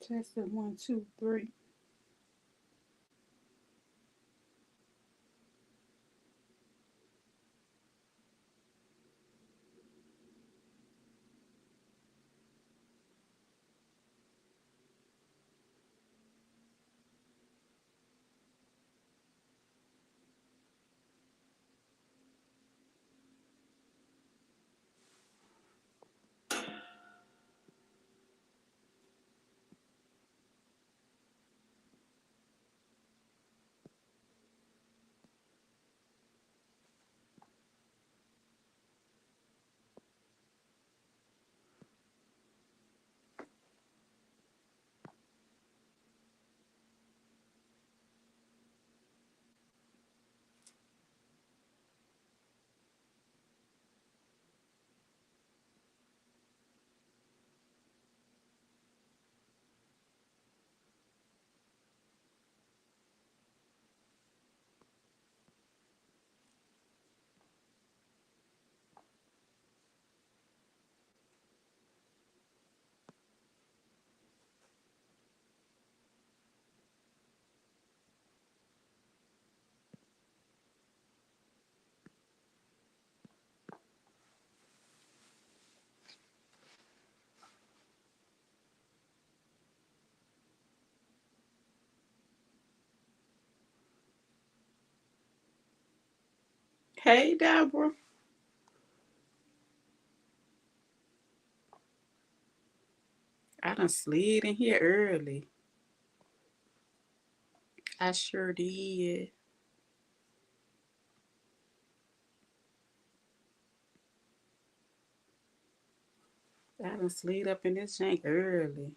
Testing 1, 2, 3. Hey, Deborah. I done slid in here early. I sure did. I done slid up in this jank early.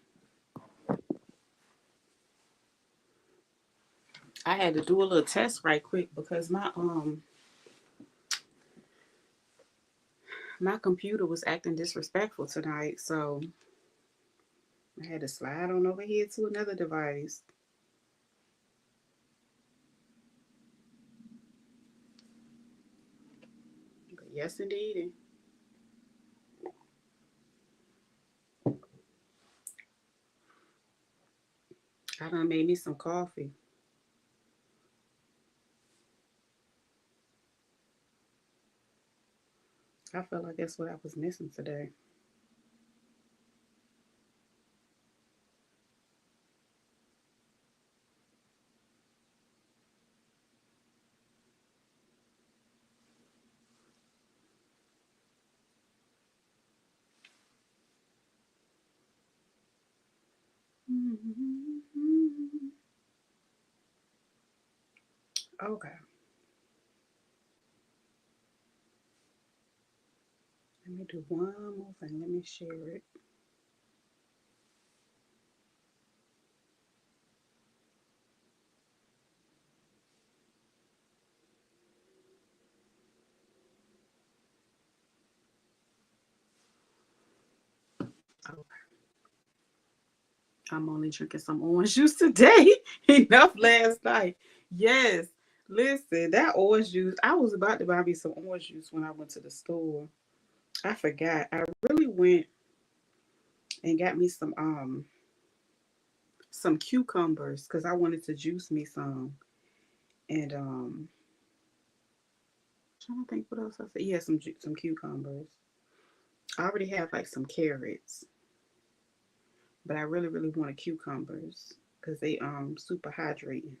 I had to do a little test right quick because my computer was acting disrespectful tonight, so I had to slide on over here to another device. But yes, indeed. I done made me some coffee. I felt like that's what I was missing today. Okay, let me do one more thing. Let me share it. Okay. I'm only drinking some orange juice today. Enough last night. Yes. Listen, that orange juice, I was about to buy me some orange juice when I went to the store. I forgot. I really went and got me some cucumbers because I wanted to juice me some. And trying to think what else I said. Yeah, some cucumbers. I already have like some carrots, but I really wanted cucumbers because they super hydrating.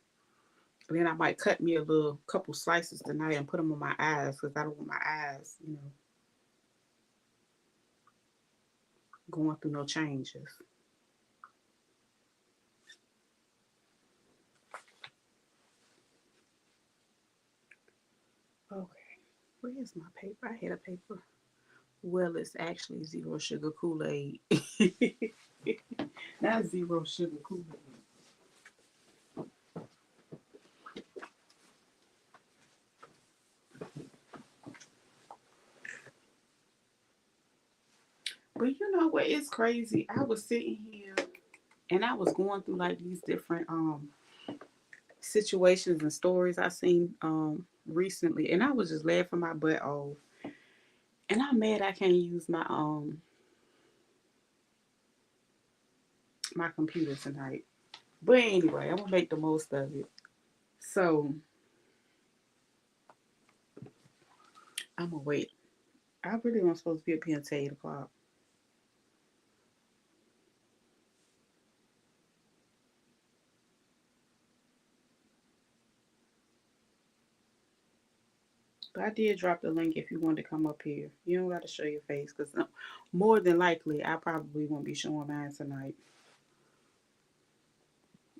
And then I might cut me a little couple slices tonight and put them on my eyes because I don't want my eyes, going through no changes. Okay, where's my paper? I had a paper. Well, it's actually zero sugar Kool Aid. Not zero sugar Kool Aid. But you know what? It's crazy. I was sitting here and I was going through like these different situations and stories I seen recently, and I was just laughing my butt off. And I'm mad I can't use my my computer tonight. But anyway, I'm gonna make the most of it. So I'm gonna wait. I really am supposed to be up here until 8 o'clock. But I did drop the link if you wanted to come up here. You don't got to show your face because more than likely I probably won't be showing mine tonight.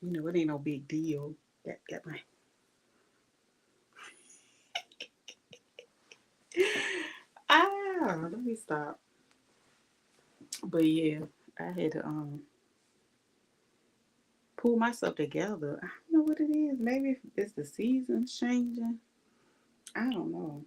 You know, it ain't no big deal. Got my let me stop. But yeah, I had to pull myself together. I don't know what it is. Maybe it's the seasons changing. I don't know.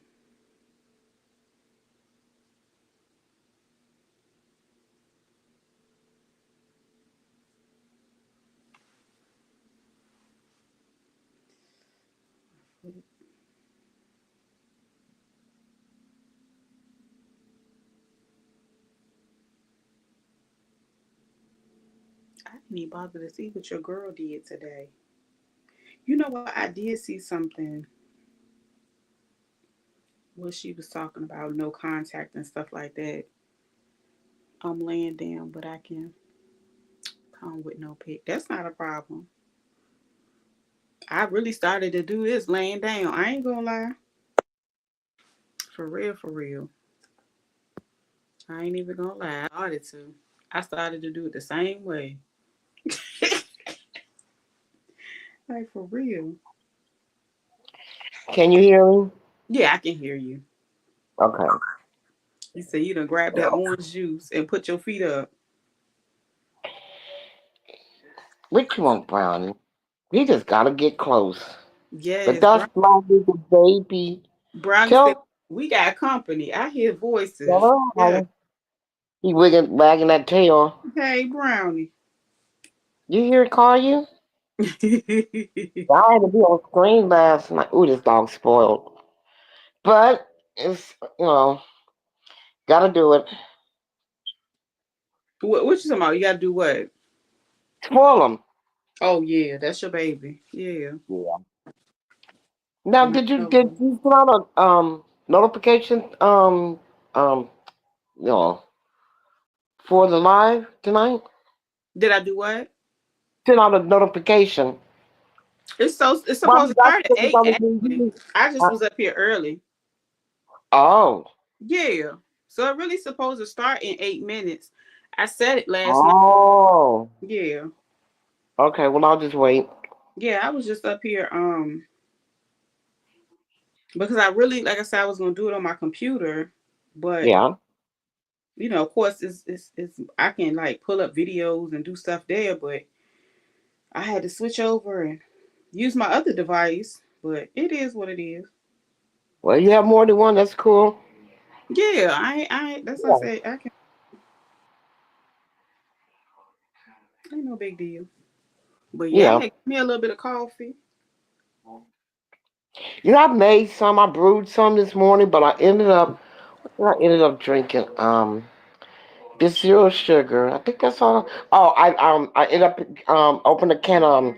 I didn't even bother to see what your girl did today. You know what? I did see something what she was talking about, no contact and stuff like that. I'm laying down, but I can come with no pic. That's not a problem. I really started to do this laying down. I ain't gonna lie. For real, for real. I ain't even gonna lie. I started to. I started to do it the same way. Like for real. Can you hear me? Yeah, I can hear you. Okay. You say you done grab that orange juice and put your feet up. Which one, Brownie? We just gotta get close. But Yes, that's my little baby. Brownie said Tell we got company. I hear voices. her Yeah. he wagging that tail. Hey, Brownie. You hear it call you? I had to be on screen last night. Ooh, this dog's spoiled. But it's gotta do it. What you talking about? You gotta do what? Spoil them. Oh yeah, that's your baby. Yeah. Yeah. Now, And I did know. you put out a notification um you know for the live tonight? Did I do what? Send out a notification. It's Mommy, supposed to that's start at what eight. I was Actually, doing. I just was up here early. Oh, Yeah. So it really supposed to start in 8 minutes. I said it last night. oh. Yeah. Okay, well I'll just wait. Yeah, I was just up here because I really like I said I was gonna do it on my computer, but Yeah. of course it's I can like pull up videos and do stuff there, but I had to switch over and use my other device. But it is what it is. Well, you have more than one. That's cool. Yeah, that's what I Yeah. say. I can ain't no big deal. But yeah, I Yeah. had me a little bit of coffee. I made some. I brewed some this morning, but I ended up drinking this zero sugar. I think that's all. Oh, I ended up opening a can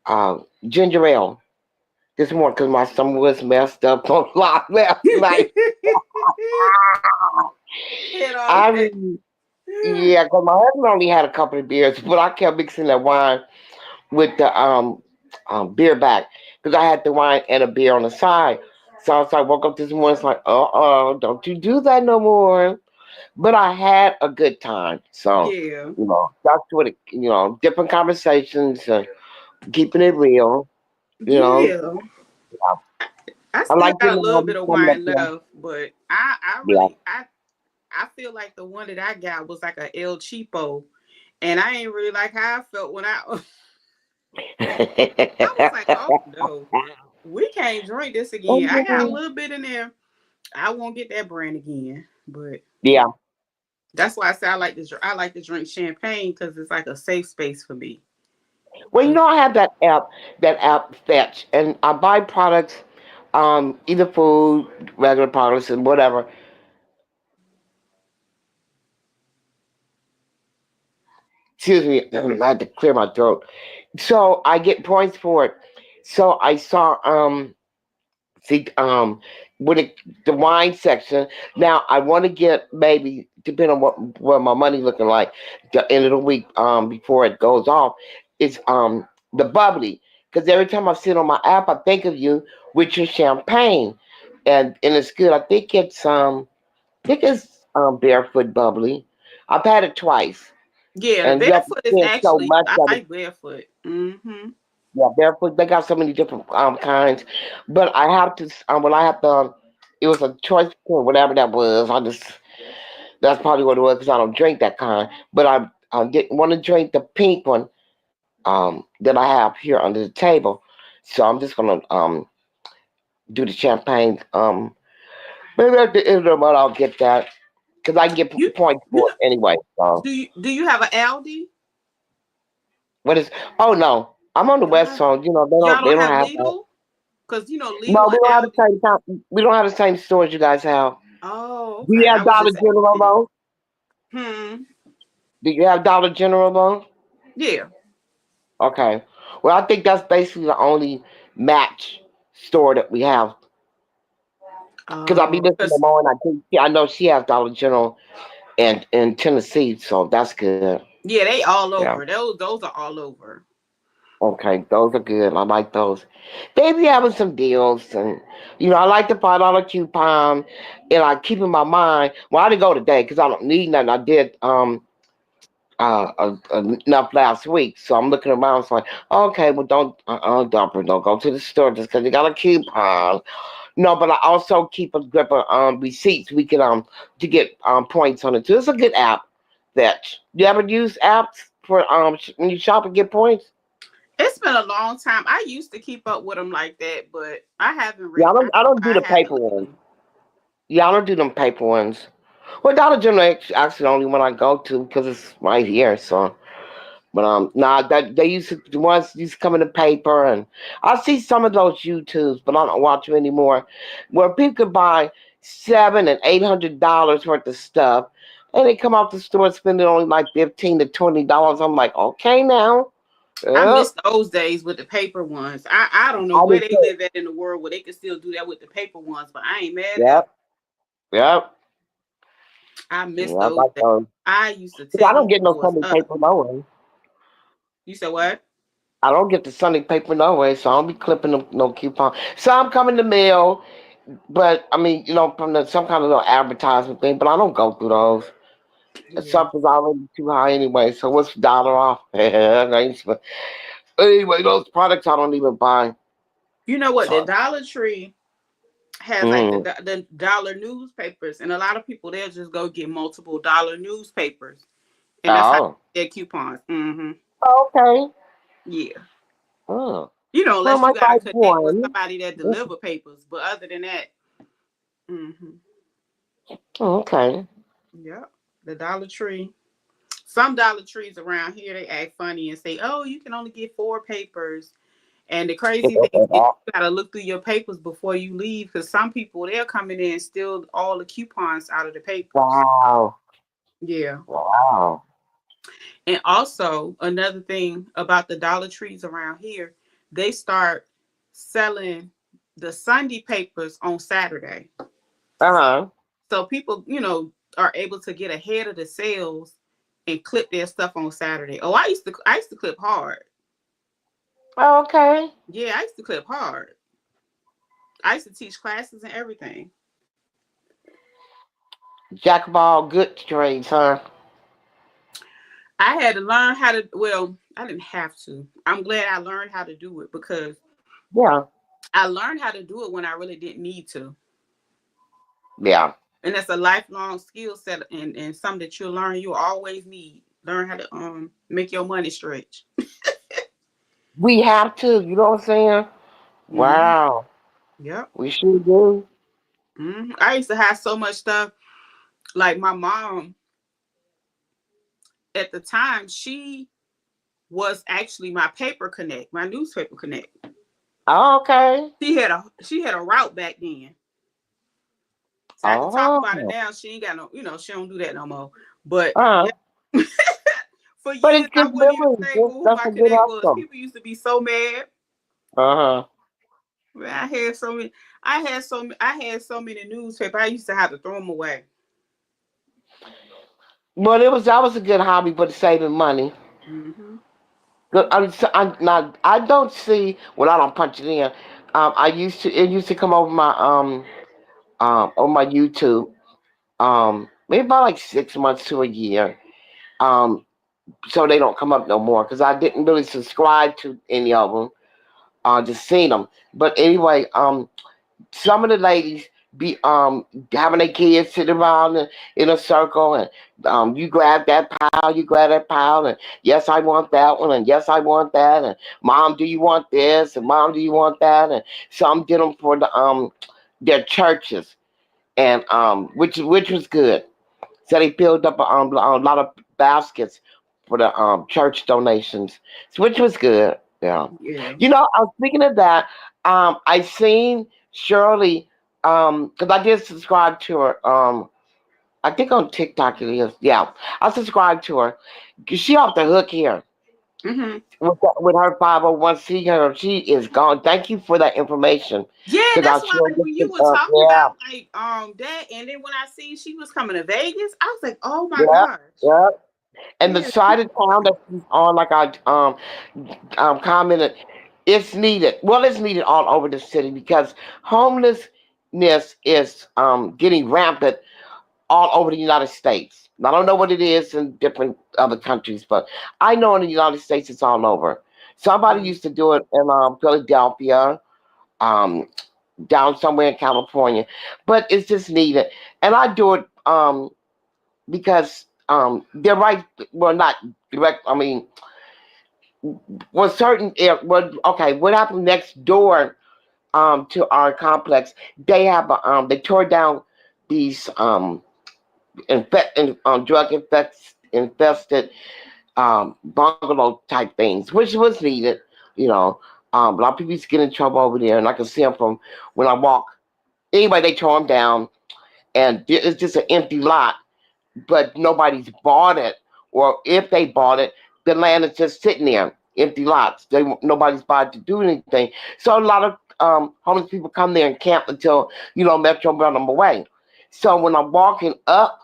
of ginger ale this morning because my stomach was messed up a lot last night. Had all I that. mean, yeah, because my husband only had a couple of beers, but I kept mixing that wine with the beer back because I had the wine and a beer on the side. So I was like, woke up this morning, it's like, don't you do that no more. But I had a good time. So, Yeah. that's what different conversations, keeping it real. You know, Yeah. I I still like got getting a little them bit of coming up wine there. left, but I Yeah. really I feel like the one that I got was like a El Cheapo, and I ain't really like how I felt when I was like, oh no, we can't drink this again. I got a little bit in there. I won't get that brand again, but Yeah. that's why I say I like to drink champagne because it's like a safe space for me. Well, But I have that app Fetch, and I buy products, either food, regular products, and whatever. Excuse me, I had to clear my throat. So I get points for it. So I saw see with the wine section. Now I want to get maybe depending on what my money looking like the end of the week before it goes off. It's the bubbly because every time I sit on my app, I think of you with your champagne, and it's good. I think it's barefoot bubbly. I've had it twice, Yeah, the and you have to barefoot is spend so actually much I of it. like barefoot. Mm-hmm. Yeah, barefoot. They got so many different kinds, but I have to. Well, I have to. It was a choice point, whatever that was. I just that's probably what it was because I don't drink that kind. But I didn't want to drink the pink one that I have here under the table, so I'm just gonna do the champagne. Maybe at the end of the month I'll get that because I can get You points you for know it anyway. So do you have an Aldi? what is? Oh no, I'm on the West, Y'all so y'all they don't don't have have that. Lidl? Because No, Lidl we and don't have the Aldi. same we don't have the same stores you guys have. Oh, Do okay. you I have was Dollar just General asking. though? Hmm. Do you have Dollar General though? Yeah. Okay. Well, I think that's basically the only match store that we have. Because I be Oh, listening to because Mo and I know she has Dollar General in Tennessee, so that's good. yeah, they all Yeah. over. Those are all over. Okay, those are good. I like those. They be having some deals, and I like the $5 coupon, and I keep in my mind. Well, I didn't go today because I don't need nothing. I did enough last week. So I'm looking around. It's like, okay, well, don't go to the store just because you got a coupon. No, but I also keep a grip of receipts. We can to get points on it too. It's a good app. That you ever use apps for when you shop and get points? It's been a long time. I used to keep up with them like that, but I haven't. Yeah, I don't do I the haven't paper ones. lately. Yeah, I don't do them paper ones. Well, Dollar General actually the only one I go to because it's right here. So but nah, that they used to the ones used to come in the paper, and I see some of those YouTubes, but I don't watch them anymore. Where people could buy $700 and $800 worth of stuff, and they come out the store spending only like $15 to $20. I'm like, okay, now, I miss yep, those days with the paper ones. I don't know I where did they too. live at in the world where they can still do that with the paper ones, but I ain't mad at them. Yep, yep, I miss yeah, I those like days. those. I used to 'Cause tear I them don't get no stores Sunday up. paper no way. You said what? I don't get the Sunday paper no way, so I don't be clipping no coupon. Some come in the mail, but I mean, from some kind of little advertisement thing. But I don't go through those. Yeah. Something's already too high anyway. So what's $1 off? Anyway, those products I don't even buy. You know what? The Dollar Tree has like Mm. the dollar newspapers, and a lot of people they'll just go get multiple dollar newspapers, and that's how Oh, they get coupons. Mm-hmm. okay. Yeah. Oh. Well, I Unless you might got buy to connect with one. somebody that deliver papers, but other than that, mm-hmm. Oh, okay. Yeah. The Dollar Tree. Some Dollar Trees around here they act funny and say, "Oh, you can only get 4 papers." And the crazy thing is, you gotta look through your papers before you leave because some people they'll come in there and steal all the coupons out of the papers. Wow. Yeah. Wow. And also another thing about the Dollar Trees around here, they start selling the Sunday papers on Saturday. Uh-huh. So people, are able to get ahead of the sales and clip their stuff on Saturday. Oh, I used to clip hard. Okay. Yeah, I used to clip hard. I used to teach classes and everything. Jack of all good trades, huh? I had to learn how to, well, I didn't have to. I'm glad I learned how to do it because Yeah. I learned how to do it when I really didn't need to. Yeah. And that's a lifelong skill set and something that you'll learn you always need. Learn how to make your money stretch. We have to. You know what I'm saying? Hmm. Wow. Yep. We sure do. I used to have so much stuff. Like my mom at the time, she was actually my paper connect, my newspaper connect. Okay. She had a route back then. So I could talk about it Oh. now. She ain't got no, she don't do that no more. But Uh. yeah, For But years, it's I good wouldn't even memories. say That's, who that's my a good connect was. outcome. People used to be so mad. Uh huh. Man, I had so many. I had so many newspapers. I used to have to throw them away. Well, it was that was a good hobby, but saving money. Hmm. Look, I'm not. I don't see. Well, I don't punch it in. I used to. It used to come over my on my YouTube. Maybe about like 6 months to a year. Um, so they don't come up no more because I didn't really subscribe to any of them. Just seen them. But anyway, some of the ladies be having their kids sit around in a circle, and you grab that pile, you grab that pile, and yes I want that one, and yes I want that, and mom do you want this, and mom do you want that, and some did them for the their churches, and which was good. So they filled up a lot of baskets for the church donations, which was good. Yeah. Yeah. You know, I was speaking of that. I seen Shirley because I did subscribe to her. I think on TikTok it is. Yeah, I subscribed to her. She off the hook here Hmm. with her 501c. Her she is gone. Thank you for that information Yeah, because I that's why sure like when looked you it were up. talking Yeah, about like that, and then when I see she was coming to Vegas, I was like, oh my yeah, gosh. yeah. And the Yeah. side of town that she's on, like I commented, it's needed. Well, it's needed all over the city because homelessness is getting rampant all over the United States. I don't know what it is in different other countries, but I know in the United States it's all over. Somebody Yeah. used to do it in Philadelphia, um, down somewhere in California, but it's just needed. And I do it because they're right. Well, not direct. I mean, was certain. Well, okay. What happened next door to our complex? They have they tore down these infested bungalow type things, which was needed. You know, a lot of people used to get in trouble over there, and I can see them from when I walk. Anyway, they tore them down, and it's just an empty lot, but nobody's bought it, or if they bought it, the land is just sitting there, empty lots. Nobody's bought to do anything. So a lot of homeless people come there and camp until Metro run them away. So when I'm walking up,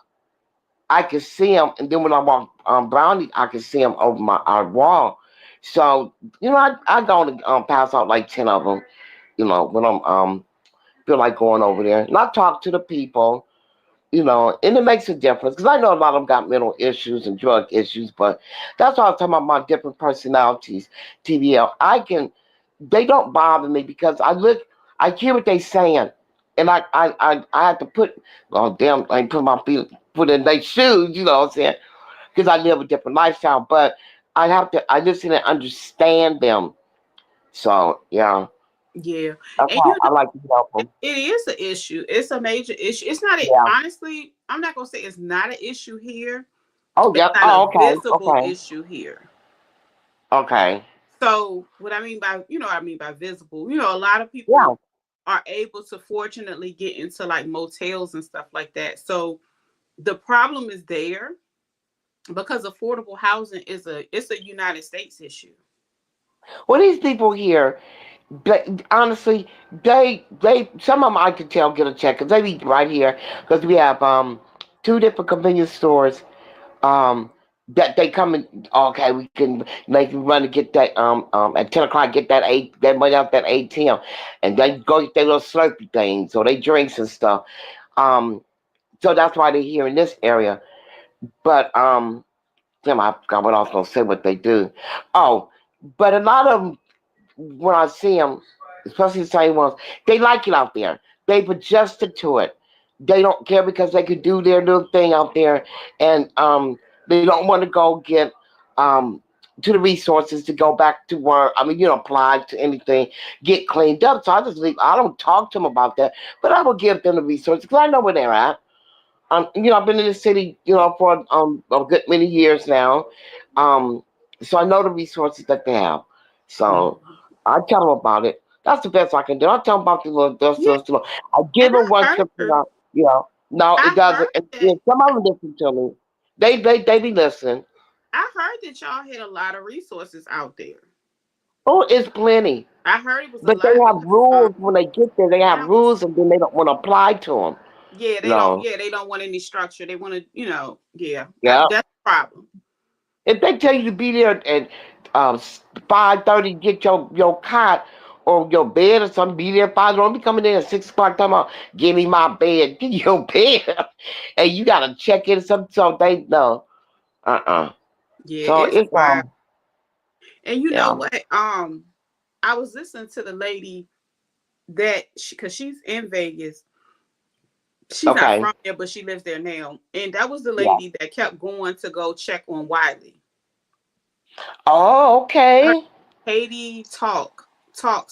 I can see them, and then when I walk Brownie, I can see them over my our wall. So I go and pass out like 10 of them. When I'm feel like going over there, and I talk to the people, and it makes a difference because I know a lot of them got mental issues and drug issues, but that's why I was talking about my different personalities. TVL, they don't bother me because I hear what they saying, and I have to put, oh damn, I ain't put my feet put in their shoes, you know what I'm saying? Because I live a different lifestyle, but I listen and understand them. So yeah, Yeah. that's And why I like to help them. it is an issue. It's a major issue. It's not a Yeah. honestly, I'm not gonna say it's not an issue here. Oh It's yep. not a Oh okay. visible Okay. issue here. Okay. So what I mean by I mean by visible, a lot of Yeah. people are able to fortunately get into like motels and stuff like that. So the problem is there because affordable housing is a United States issue. Well, these people here, honestly, some of them I could tell get a check because they be right here because we have two different convenience stores that they come in. Okay, we can make you run to get that at 10 o'clock, get that money out that ATM, and they go get their little Slurpee things or they drinks and stuff. Um, so that's why they're here in this area. But damn, I forgot what I was gonna say. What they do. Oh, but a lot of them when I see them, especially the same ones, they like it out there. They've adjusted to it. They don't care because they could do their little thing out there, and they don't want to go get to the resources to go back to work. I mean, apply to anything, get cleaned up. So I just leave. I don't talk to them about that, but I will give them the resources because I know where they're at. I've been in the city, for a good many years now. Um, so I know the resources that they have. So Mhm. I tell them about it. That's the best I can do. I tell them about the little dust. Yeah, I give and them one I scripture. heard, No, it I doesn't. heard And that. some of them listen to me. They be listening. I heard that y'all had a lot of resources out there. Oh, it's plenty. I heard it was a But they lot have because rules when they get there. They have that was rules, and then they don't want to apply to them. No. yeah, they don't want any structure. They want to, yeah. Yeah. That's the problem. If they tell you to be there at 5:30, get your cot or your bed or something, be there 5. Don't be coming in at 6 o'clock talking about give me my bed, get your bed, and you gotta check in something. So they no, Yeah, So it's it's wild. And you know yeah, what? I was listening to the lady because she's in Vegas. She's not okay, from there, but she lives there now. And that was the yeah. lady that kept going to go check on Wiley. Oh, Her okay, Haiti Talks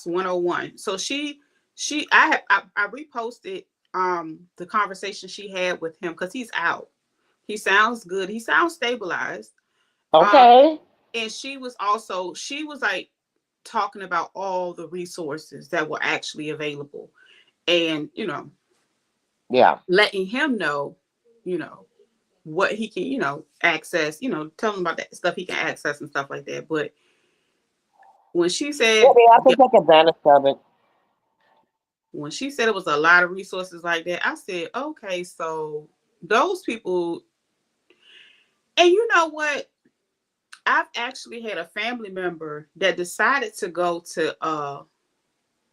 101. So I reposted the conversation she had with him because he's out. He sounds good. He sounds stabilized. Um, okay, and she was like talking about all the resources that were actually available, and yeah. letting him know, you know, what he can, access, tell him about that stuff he can access and stuff like that. But when she Yeah, said, they have to yeah, take advantage of it. when she said it was a lot of resources like that, I said, okay, so those people, and you know what? I've actually had a family member that decided to go to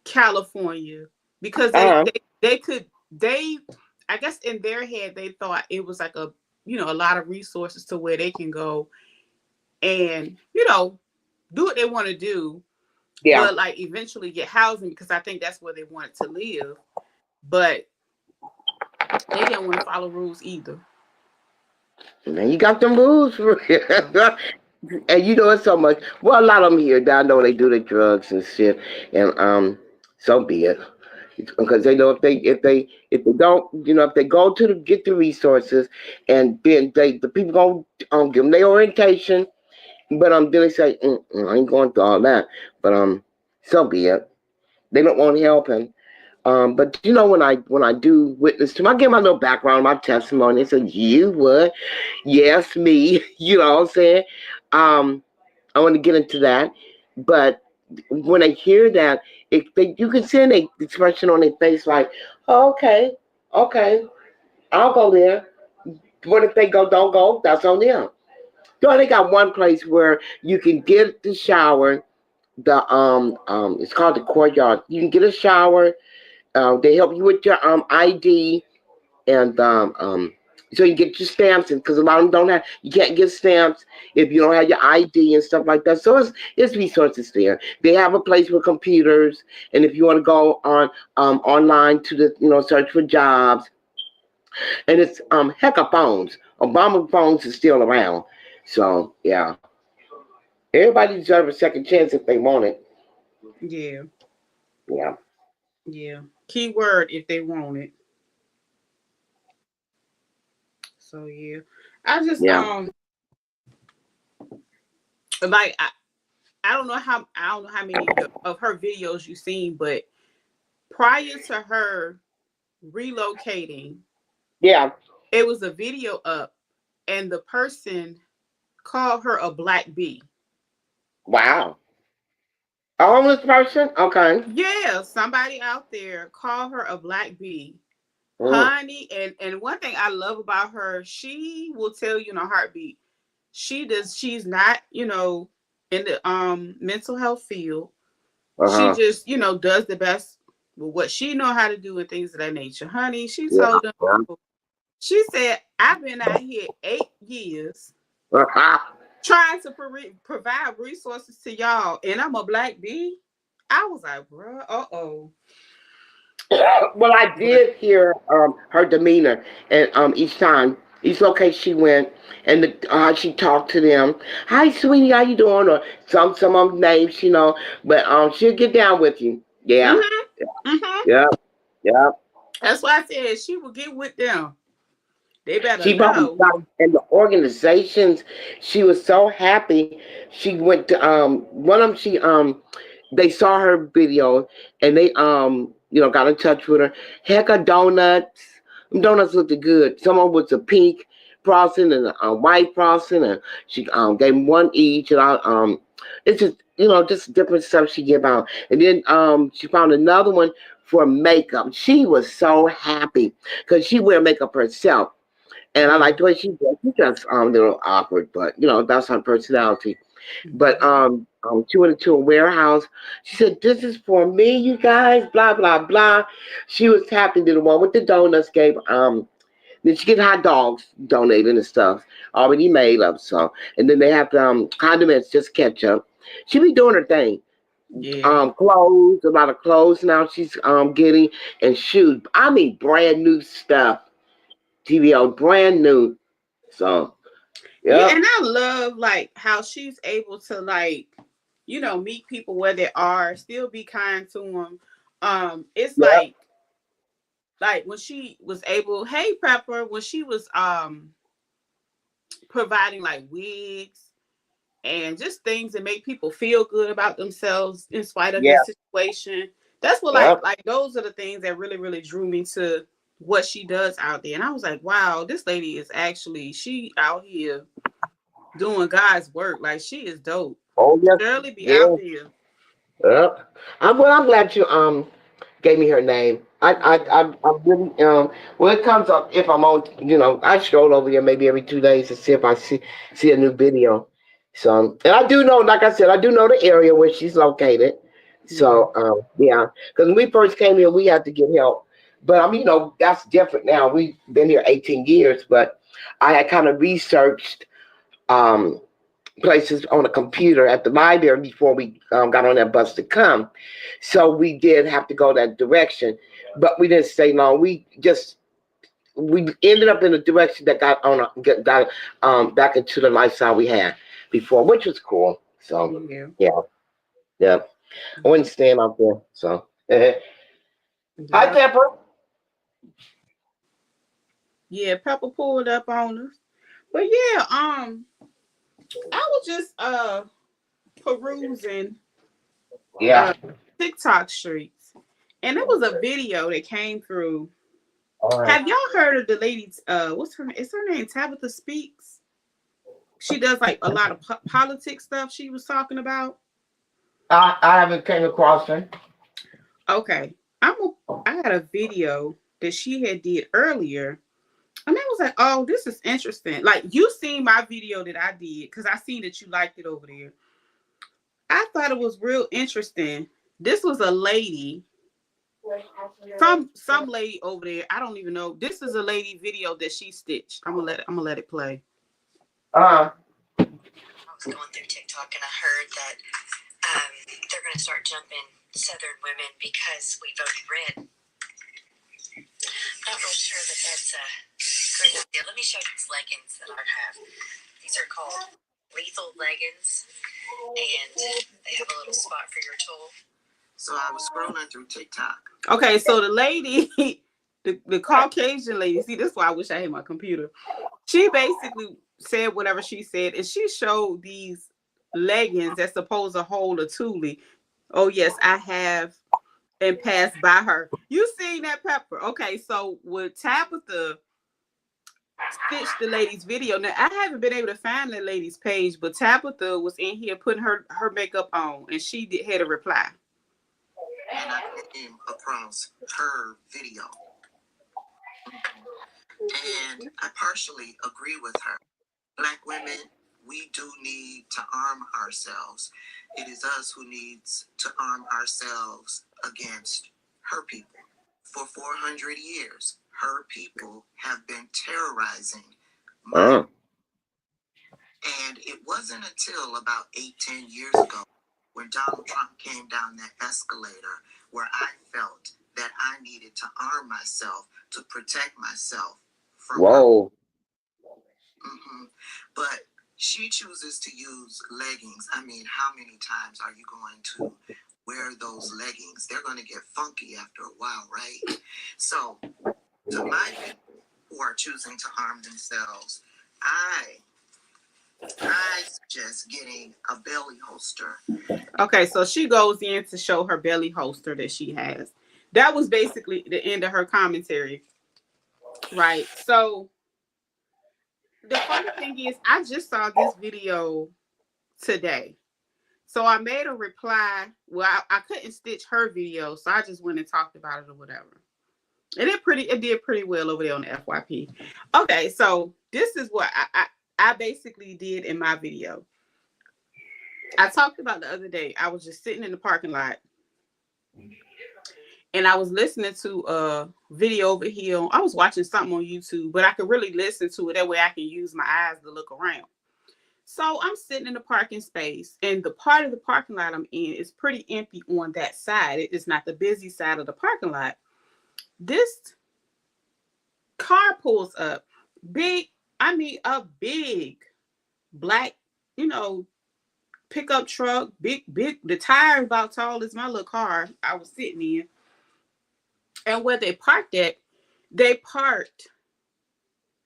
California because Uh, they I guess in their head they thought it was like a lot of resources to where they can go and do what they want to do, yeah. but like eventually get housing because I think that's where they wanted to live, but they didn't want to follow rules either. And then you got them rules for So and you know it's so much. Well, a lot of them here, I know they do the drugs and shit, and so be it. Because they know if they don't, if they go to get the resources, and then the people gonna give them their orientation, but then they say, I ain't going through all that, but so be it. They don't want help, and but when I do witness to them, I give my little background, my testimony. They say, you would, yes, me, you know what I'm saying? Um, I want to get into that, but when I hear that, you can see an expression on their face like, oh, okay, I'll go there. What if they don't go? That's on them. So they got one place where you can get the shower. It's called the courtyard. You can get a shower. They help you with your ID and so you get your stamps, and because a lot of them don't have, you can't get stamps if you don't have your ID and stuff like that. So it's resources there. They have a place with computers, and if you want to go on online to the search for jobs, and it's Hecker phones. Obama phones is still around, so yeah, everybody deserves a second chance if they want it. yeah, Yeah, yeah. Keyword if they want it. So yeah, I just yeah, like I don't know how many of her videos you've seen, but prior to her relocating, yeah. it was a video up, and the person called her a black bee. Wow, a homeless person. Okay. Yeah, somebody out there called her a black bee, Mm, honey. And one thing I love about her, she will tell you in a heartbeat. She's not in the mental health field. She uh-huh. just does the best with what she know how to do and things of that nature, honey. She Yeah. told them. Yeah. She said, I've been out here 8 years Uh-huh. trying to provide resources to y'all, and I'm a black bee. I was like, bro, Well, I but did hear her demeanor, and each location she went, and she talked to them. Hi, sweetie, how you doing? Or some of them names, but she'll get down with you. Yeah, mm-hmm, mm-hmm. yeah, yeah. That's why I said she will get with them. They better She probably know. got in the organizations. She was so happy. She went to one of them. They saw her video, and they got in touch with her. Heck of donuts. Them donuts looked good. Some of them was a pink. frosting and white frosting, and she gave them one each, and it's just just different stuff she give out, and then she found another one for makeup. She was so happy because she wear makeup herself, and I Yeah. like the way she does. She just a little awkward, but that's her personality. But Hmm. she went into a warehouse. She said, "This is for me, you guys." Blah blah blah. She was happy. The one with the donuts gave then she get hot dogs donated and stuff already made up. So and then they have condiments, just ketchup. She be doing her thing. Yeah. Clothes, a lot of clothes now she's getting, and shoes. I mean brand new stuff. TVO brand new. So Yeah, and yep, I love like how she's able to like, meet people where they are, still be kind to them. It's yep, like when she was able, hey Pepper, when she was providing like wigs and just things that make people feel good about themselves in spite of their yeah, situation. That's what like yep. like those are the things that really really drew me to what she does out there. And I was like, wow, this lady is actually she out here doing God's work. Like she is dope. Oh yes, Shirley be out yeah. there. Yep. I'm glad you gave me her name. I really well it comes up if I'm on I stroll over here maybe every 2 days to see if I see a new video. So and I do know, like I said, I do know the area where she's located. Yeah. So yeah, because when we first came here, we had to get help. But I mean, that's different now. We've been here 18 years, but I had kind of researched um places on a computer at the library before we got on that bus to come. So we did have to go that direction, but we didn't stay long. We ended up in a direction that got back into the lifestyle we had before, which was cool. So Yeah. yeah, yeah. I wouldn't stand out there. So hi Yeah. Pepper. Yeah. Pepper pulled up on us. But yeah, I was just perusing Yeah. uh TikTok streets. And there was a video that came through. All right. Have y'all heard of the lady? What's her name? Is her name Tabitha Speaks? She does like a lot of politics stuff. She was talking about. I haven't came across her. Okay, I had a video that she had did earlier, and I was like, "Oh, this is interesting." Like you seen my video that I did because I seen that you liked it over there. I thought it was real interesting. This was a lady, some lady over there. I don't even know. This is a lady video that she stitched. I'm gonna let it play. Uh I was going through TikTok and I heard that they're going to start jumping Southern women because we voted red. Not real sure that that's a great idea. Let me show you these leggings that I have. These are called lethal leggings, and they have a little spot for your toe. So I was scrolling through TikTok. Okay, so the lady, the Caucasian lady, see, this is why I wish I had my computer. She basically said whatever she said, and she showed these leggings that's supposed to hold a tule. Oh yes, I have and passed by her. You seen that Pepper? Okay, so with Tabitha stitched the lady's video. Now I haven't been able to find the lady's page, but Tabitha was in here putting her makeup on, and she had a reply. And I came across her video, and I partially agree with her. Black women, we do need to arm ourselves. It is us who needs to arm ourselves against her people. For 400 years, her people have been terrorizing my. uh. And it wasn't until about 8, 10 years ago when Donald Trump came down that escalator where I felt that I needed to arm myself to protect myself from her. Whoa. Mm-hmm. But she chooses to use leggings. I mean, how many times are you going to wear those leggings? They're going to get funky after a while, right? So, to my people who are choosing to arm themselves, I suggest getting a belly holster. Okay, so she goes in to show her belly holster that she has. That was basically the end of her commentary, right? So The funny thing is, I just saw this video today. So I made a reply. Well, I couldn't stitch her video, so I just went and talked about it or whatever. And it did pretty well over there on the FYP. Okay, so this is what I basically did in my video. I talked about the other day. I was just sitting in the parking lot and I was listening to a video over here. I was watching something on YouTube, but I could really listen to it. That way I can use my eyes to look around. So I'm sitting in the parking space, and the part of the parking lot I'm in is pretty empty on that side. It is not the busy side of the parking lot. This car pulls up. Big, I mean, a big black, you know, pickup truck, big, the tire about tall as my little car I was sitting in. And where they parked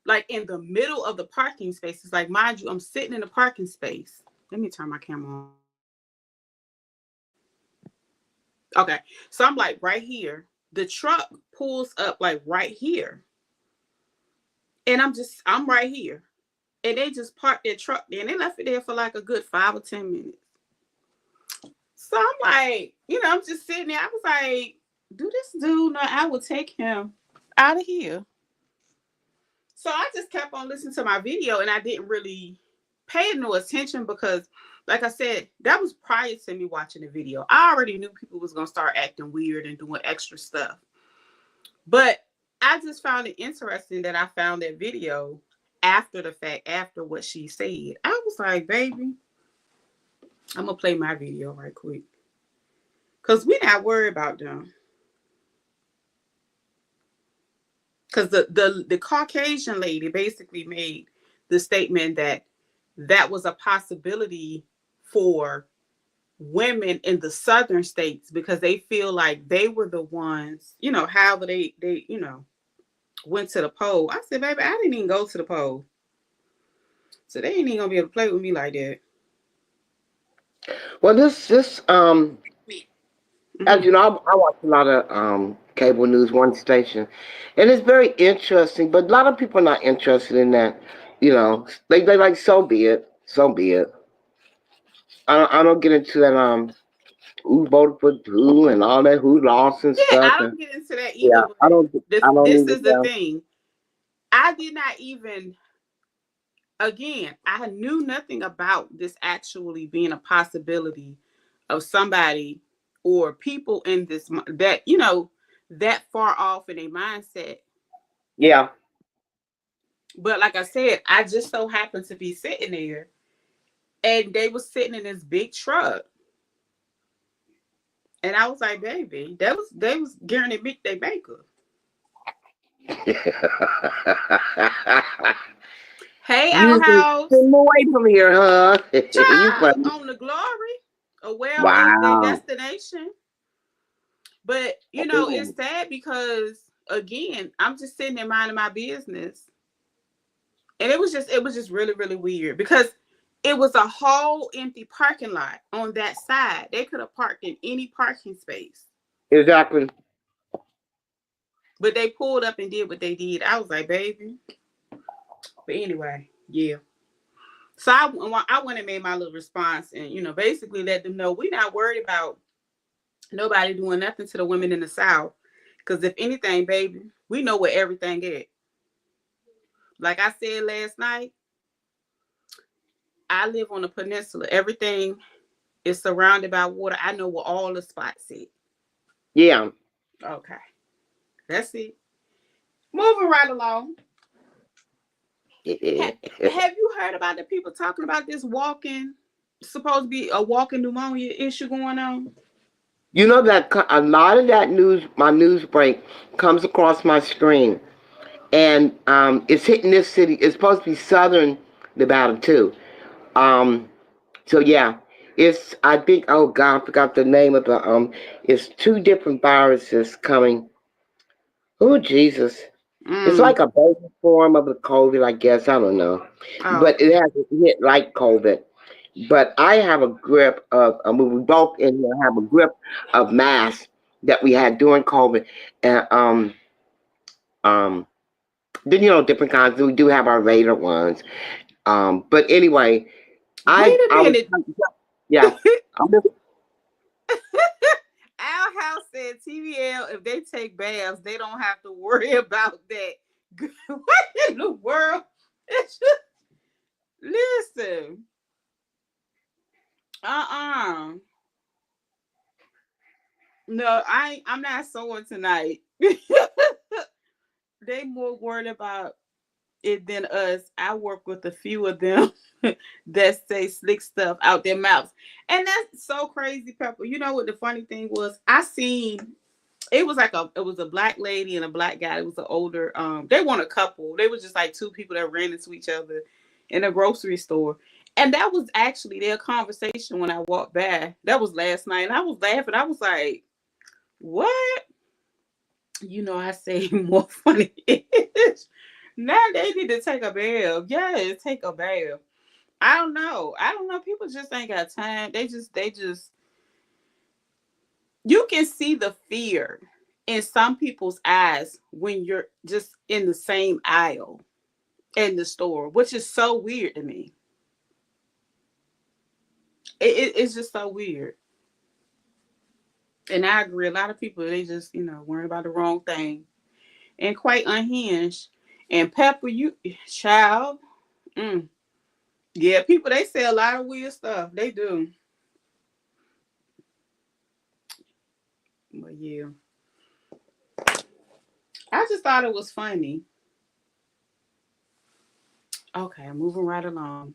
like in the middle of the parking spaces. Like, mind you, I'm sitting in the parking space. Let me turn my camera on. Okay. So I'm like right here. The truck pulls up like right here. And I'm right here. And they just parked their truck there and they left it there for like a good 5 or 10 minutes. So I'm like, I'm just sitting there. I was like, do this dude know I would take him out of here? So I just kept on listening to my video and I didn't really pay no attention because, like I said, that was prior to me watching the video. I already knew people was going to start acting weird and doing extra stuff. But I just found it interesting that I found that video after the fact, after what she said. I was like, baby, I'm going to play my video right quick. Because we're not worried about them. Because the Caucasian lady basically made the statement that was a possibility for women in the southern states because they feel like they were the ones, however they went to the poll. I said, baby, I didn't even go to the poll. So they ain't even gonna be able to play with me like that. Well, this as Mm-hmm. you know, I watch a lot of cable news, one station, and it's very interesting. But a lot of people are not interested in that. They like, so be it, so be it. I don't get into that who voted for who and all that, who lost and Yeah, stuff. I And don't get into that yeah, either, but I don't this need is it the down. thing. I did not even again, I knew nothing about this actually being a possibility of somebody or people in this that that far off in a mindset. Yeah, But like I said, I just so happened to be sitting there, and they was sitting in this big truck, and I was like, baby, they was gearing to meet their maker. Hey, you just outhouse, came away from here, huh? You child funny. on the glory, or well in their Wow. destination. But it's Ooh. sad because again, I'm just sitting there minding my business. And it was just really, really weird because it was a whole empty parking lot on that side. They could have parked in any parking space. Exactly. But they pulled up and did what they did. I was like, baby. But anyway, yeah. So I went and made my little response and, basically let them know we're not worried about nobody doing nothing to the women in the South. Because if anything, baby, we know where everything is. Like I said last night, I live on a peninsula. Everything is surrounded by water. I know where all the spots is. Yeah. Okay, that's it. Moving right along. Have you heard about the people talking about this walking, supposed to be a walking pneumonia issue going on? You know that a lot of that news, my news break, comes across my screen, and it's hitting this city. It's supposed to be southern Nevada too. Um, so yeah, it's I think oh God, I forgot the name of the It's two different viruses coming. Oh Jesus, it's Mm. like a baby form of the COVID, I guess. I don't know, Oh, but it hasn't hit like COVID. But I have a grip of, I mean, we both in here have a grip of mass that we had during COVID. And, um, Then different kinds. We do have our Raider ones. But anyway, Wait a I was minute. yeah. I'm just, Our house said TVL, if they take baths, they don't have to worry about that. What in the world? It's just, listen. Uh-uh. No, I'm not sewing tonight. They more worried about it than us. I work with a few of them that say slick stuff out their mouths. And that's so crazy, Pepper. You know what the funny thing was? I seen it was a black lady and a black guy. It was an older they weren't a couple. They were just like two people that ran into each other in a grocery store. And that was actually their conversation when I walked by. That was last night. And I was laughing. I was like, what? I say more funny. Now they need to take a bath. Yes, take a bath. I don't know. I don't know. People just ain't got time. They just you can see the fear in some people's eyes when you're just in the same aisle in the store, which is so weird to me. It's just so weird. And I agree. A lot of people they just worry about the wrong thing and quite unhinged. And Pepper, you child, mm, yeah, people they say a lot of weird stuff. They do. But yeah, I just thought it was funny. Okay, moving right along.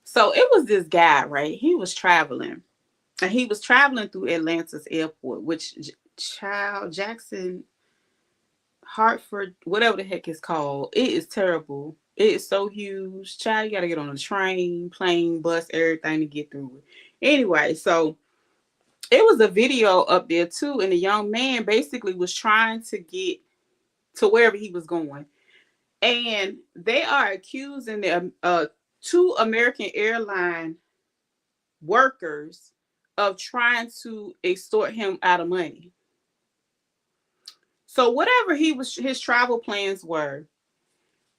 So it was this guy, right? He was traveling, and he was traveling through Atlanta's airport, which child Jackson, Hartford, whatever the heck it's called. It is terrible. It is so huge. Child, you got to get on a train, plane, bus, everything to get through it. Anyway, so it was a video up there too, and the young man basically was trying to get to wherever he was going, and they are accusing the two American airline workers of trying to extort him out of money. So whatever his travel plans were,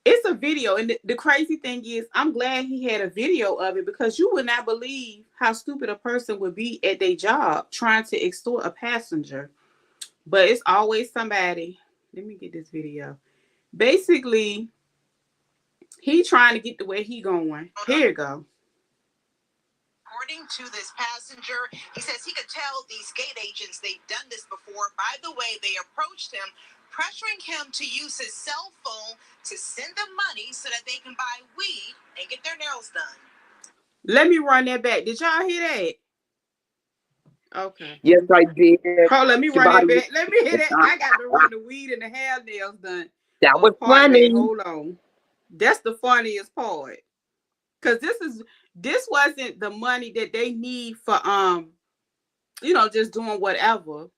it's a video. And the crazy thing is, I'm glad he had a video of it because you would not believe how stupid a person would be at their job trying to extort a passenger. But it's always somebody. Let me get this video. Basically, he trying to get to where he going. Here you go. According to this passenger, he says he could tell these gate agents they've done this before. By the way, they approached him, pressuring him to use his cell phone to send them money so that they can buy weed and get their nails done. Let me run that back. Did y'all hear that? Okay. yes, I did. Hold, let me To run buy that back. Let me hear that. I got to run the weed and the hair nails done. that was Part back. funny. Hold on. That's the funniest part. Cause this wasn't the money that they need for just doing whatever.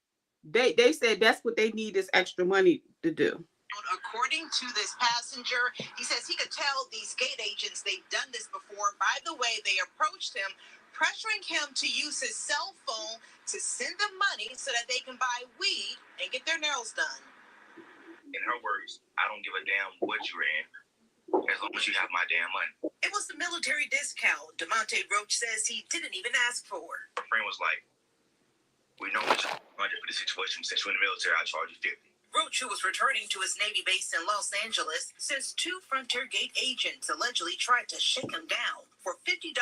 They said that's what they need is extra money to do. According to this passenger, he says he could tell these gate agents they've done this before. By the way, they approached him, pressuring him to use his cell phone to send them money so that they can buy weed and get their nails done. In her words, I don't give a damn what you're in, as long as you have my damn money. It was the military discount DeMonte Roach says he didn't even ask for. Her friend was like, we know what you're 100 for the situation. Since you're in the military, I charge you 50. Roach, who was returning to his Navy base in Los Angeles, says two Frontier Gate agents allegedly tried to shake him down for $50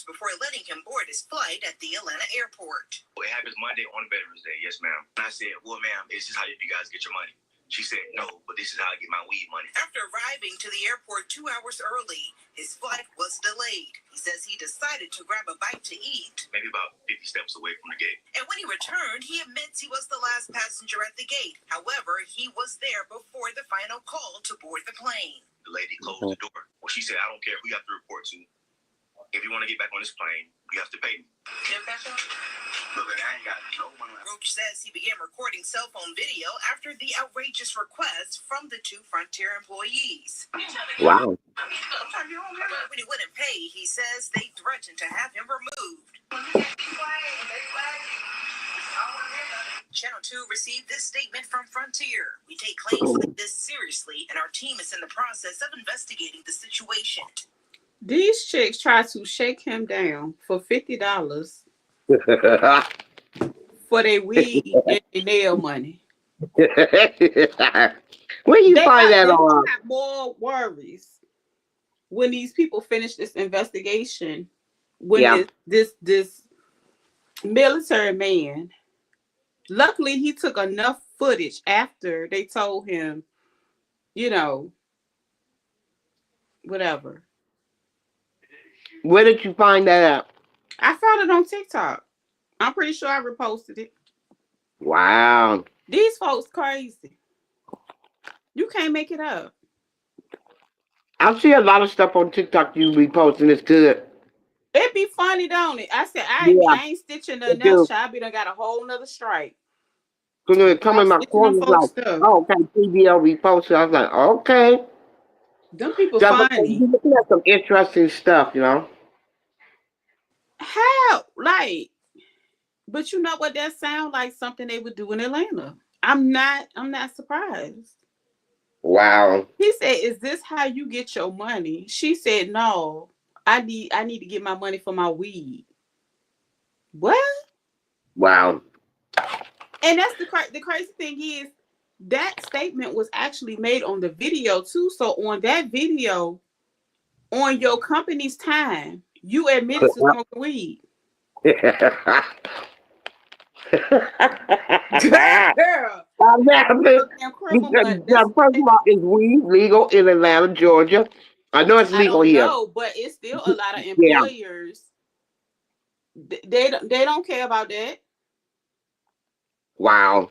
before letting him board his flight at the Atlanta airport. Well, it happens Monday on Veterans Day, yes, ma'am. And I said, well, ma'am, this is how you guys get your money. She said, no, but this is how I get my weed money. After arriving to the airport 2 hours early, his flight was delayed. He says he decided to grab a bite to eat. Maybe about 50 steps away from the gate. And when he returned, he admits he was the last passenger at the gate. However, he was there before the final call to board the plane. The lady closed the door. Well, she said, I don't care who you have to report to. If you want to get back on this plane, you have to pay me. Look, I ain't got no money. Roach says he began recording cell phone video after the outrageous request from the two Frontier employees. Wow. When he wouldn't pay, he says they threatened to have him removed. Channel 2 received this statement from Frontier. We take claims like this seriously, and our team is in the process of investigating the situation. These chicks try to shake him down for $50 for their weed and their nail money. Where you find that They on? gonna have more worries when these people finish this investigation. When Yeah. this military man, luckily he took enough footage after they told him, you know, whatever. Where did you find that at? I found it on TikTok. I'm pretty sure I reposted it. Wow. These folks crazy. You can't make it up. I see a lot of stuff on TikTok you be posting. It's good. It be funny, don't it? I said Yeah, I ain't stitching they nothing else. do. Child, be done got a whole nother strike. Because when it come I'm in my stitching them corner, it's like, folks stuff. oh, okay, TBL reposted. I was like, okay. Them people Just like you funny. looking at some interesting stuff, you know? How? Like, but you know what? That sound like something they would do in Atlanta. I'm not surprised. Wow. He said, "Is this how you get your money?" She said, "No. I need to get my money for my weed." What? Wow. And that's the crazy thing is that statement was actually made on the video too. So on that video, on your company's time, you admitted to smoking weed. Girl, I'm laughing. your damn criminal money. That's First of all, is weed legal in Atlanta, Georgia? I know it's I legal don't here. know, but it's still a lot of Yeah. employers. They don't care about that. Wow.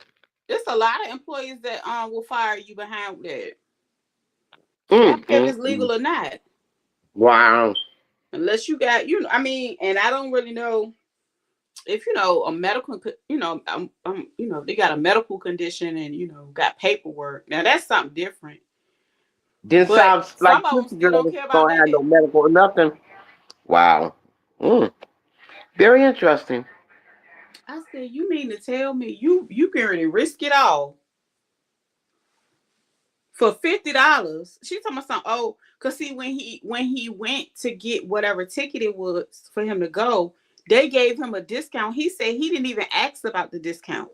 There's a lot of employees that will fire you behind that. They don't Mm, care if mm, it's mm. legal or not, Wow. unless you got I mean, and I don't really know if a medical they got a medical condition and got paperwork. Now that's something different. This But sounds like some of them Sister still don't Girl care about don't have that. no medical or nothing. Wow. Mm. Very interesting. I said, you mean to tell me you can really risk it all for $50? She talking about something. Oh, cause see when he went to get whatever ticket it was for him to go, they gave him a discount. He said he didn't even ask about the discount.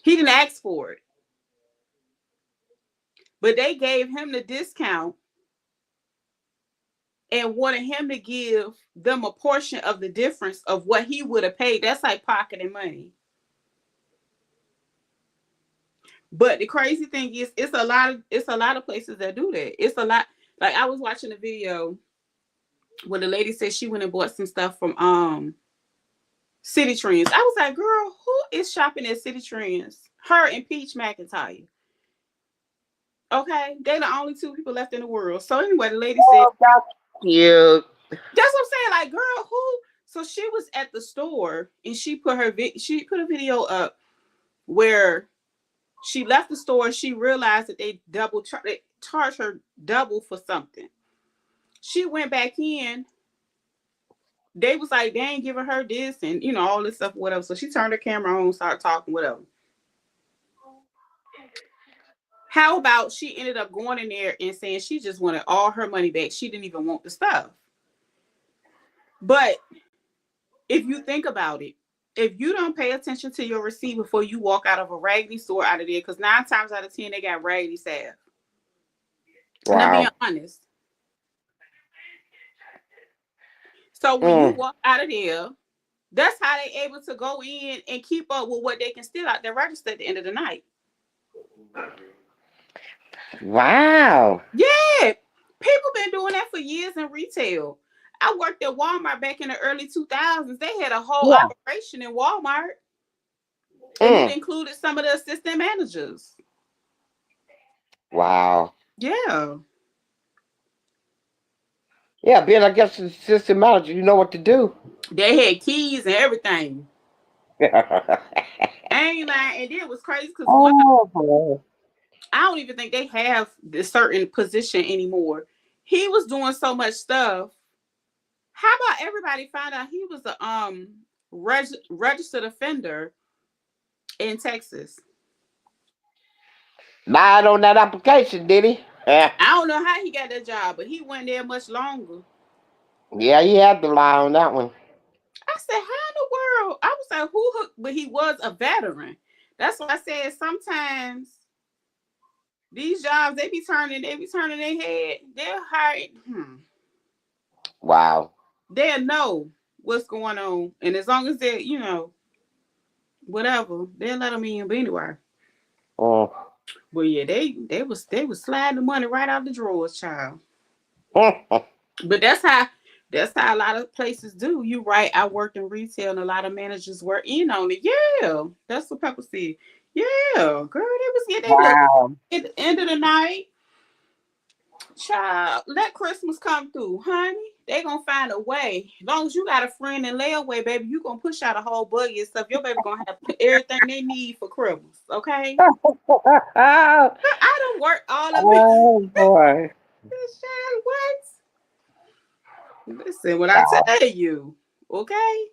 He didn't ask for it, but they gave him the discount and wanted him to give them a portion of the difference of what he would have paid. That's like pocketing money. But the crazy thing is, it's a lot of places that do that. It's a lot. Like I was watching a video where the lady said she went and bought some stuff from City Trends. I was like, girl, who is shopping at City Trends? Her and Peach McIntyre. Okay, they're the only two people left in the world. So anyway, the lady said, Oh, that's cute. that's what I'm saying. Like, girl, who? So she was at the store and she put a video up where she left the store and she realized that they charged her double for something. She went back in. They was like, they ain't giving her this and all this stuff, whatever. So she turned her camera on, started talking, whatever. How about she ended up going in there and saying she just wanted all her money back. She didn't even want the stuff. But if you think about it, if you don't pay attention to your receipt before you walk out of a raggedy store out of there, because 9 times out of 10 they got raggedy staff. And I'm being Wow. honest. So when you Mm. walk out of there, that's how they able to go in and keep up with what they can steal out their register at the end of the night. Wow. Yeah, people been doing that for years in retail. I worked at Walmart back in the early 2000s. They had a whole Yeah. operation in Walmart, and it Mm. included some of the assistant managers. Wow. Yeah, Yeah, being I guess the system manager, you know what to do. they had keys and everything. I ain't lying, and then it was crazy because Oh. I don't even think they have this certain position anymore. He was doing so much stuff. How about everybody found out he was a registered offender in Texas. Lied on that application, did he? Yeah. I don't know how he got that job, but he wasn't there much longer. Yeah, he had to lie on that one. I said, how in the world? I was like, who hooked? But he was a veteran. That's why I said sometimes these jobs they be turning their head. They'll hire. Wow. They'll know what's going on, and as long as they, whatever, they'll let them in. But anyway, Mm. well, yeah, they was sliding the money right out the drawers, child. But that's how a lot of places do. You right. I worked in retail and a lot of managers were in on it. Yeah. That's what Pepper said. Yeah, girl, they was getting they look Wow. at the end of the night. Child, let Christmas come through, honey. They gonna find a way. As long as you got a friend in layaway, baby, you gonna push out a whole buggy and stuff. Your baby gonna have everything they need for Christmas. Okay. I don't work all of it. Oh boy. Child, what? Listen, what I Wow. tell you. Okay.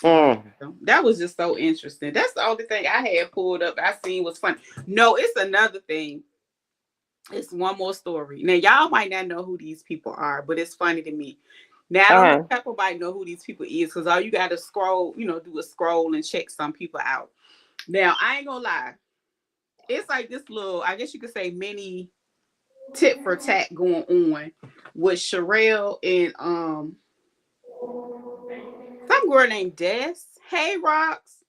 Mm. That was just so interesting. That's the only thing I had pulled up. I seen was funny. No, it's another thing. It's one more story. Now y'all might not know who these people are, but it's funny to me. Now I don't know Uh-huh. if Pepper might know who these people is because all you got to scroll, do a scroll and check some people out. Now I ain't gonna lie, it's like this little, I guess you could say, mini tit for tat going on with Sherelle and some girl named Des. Hey Rocks,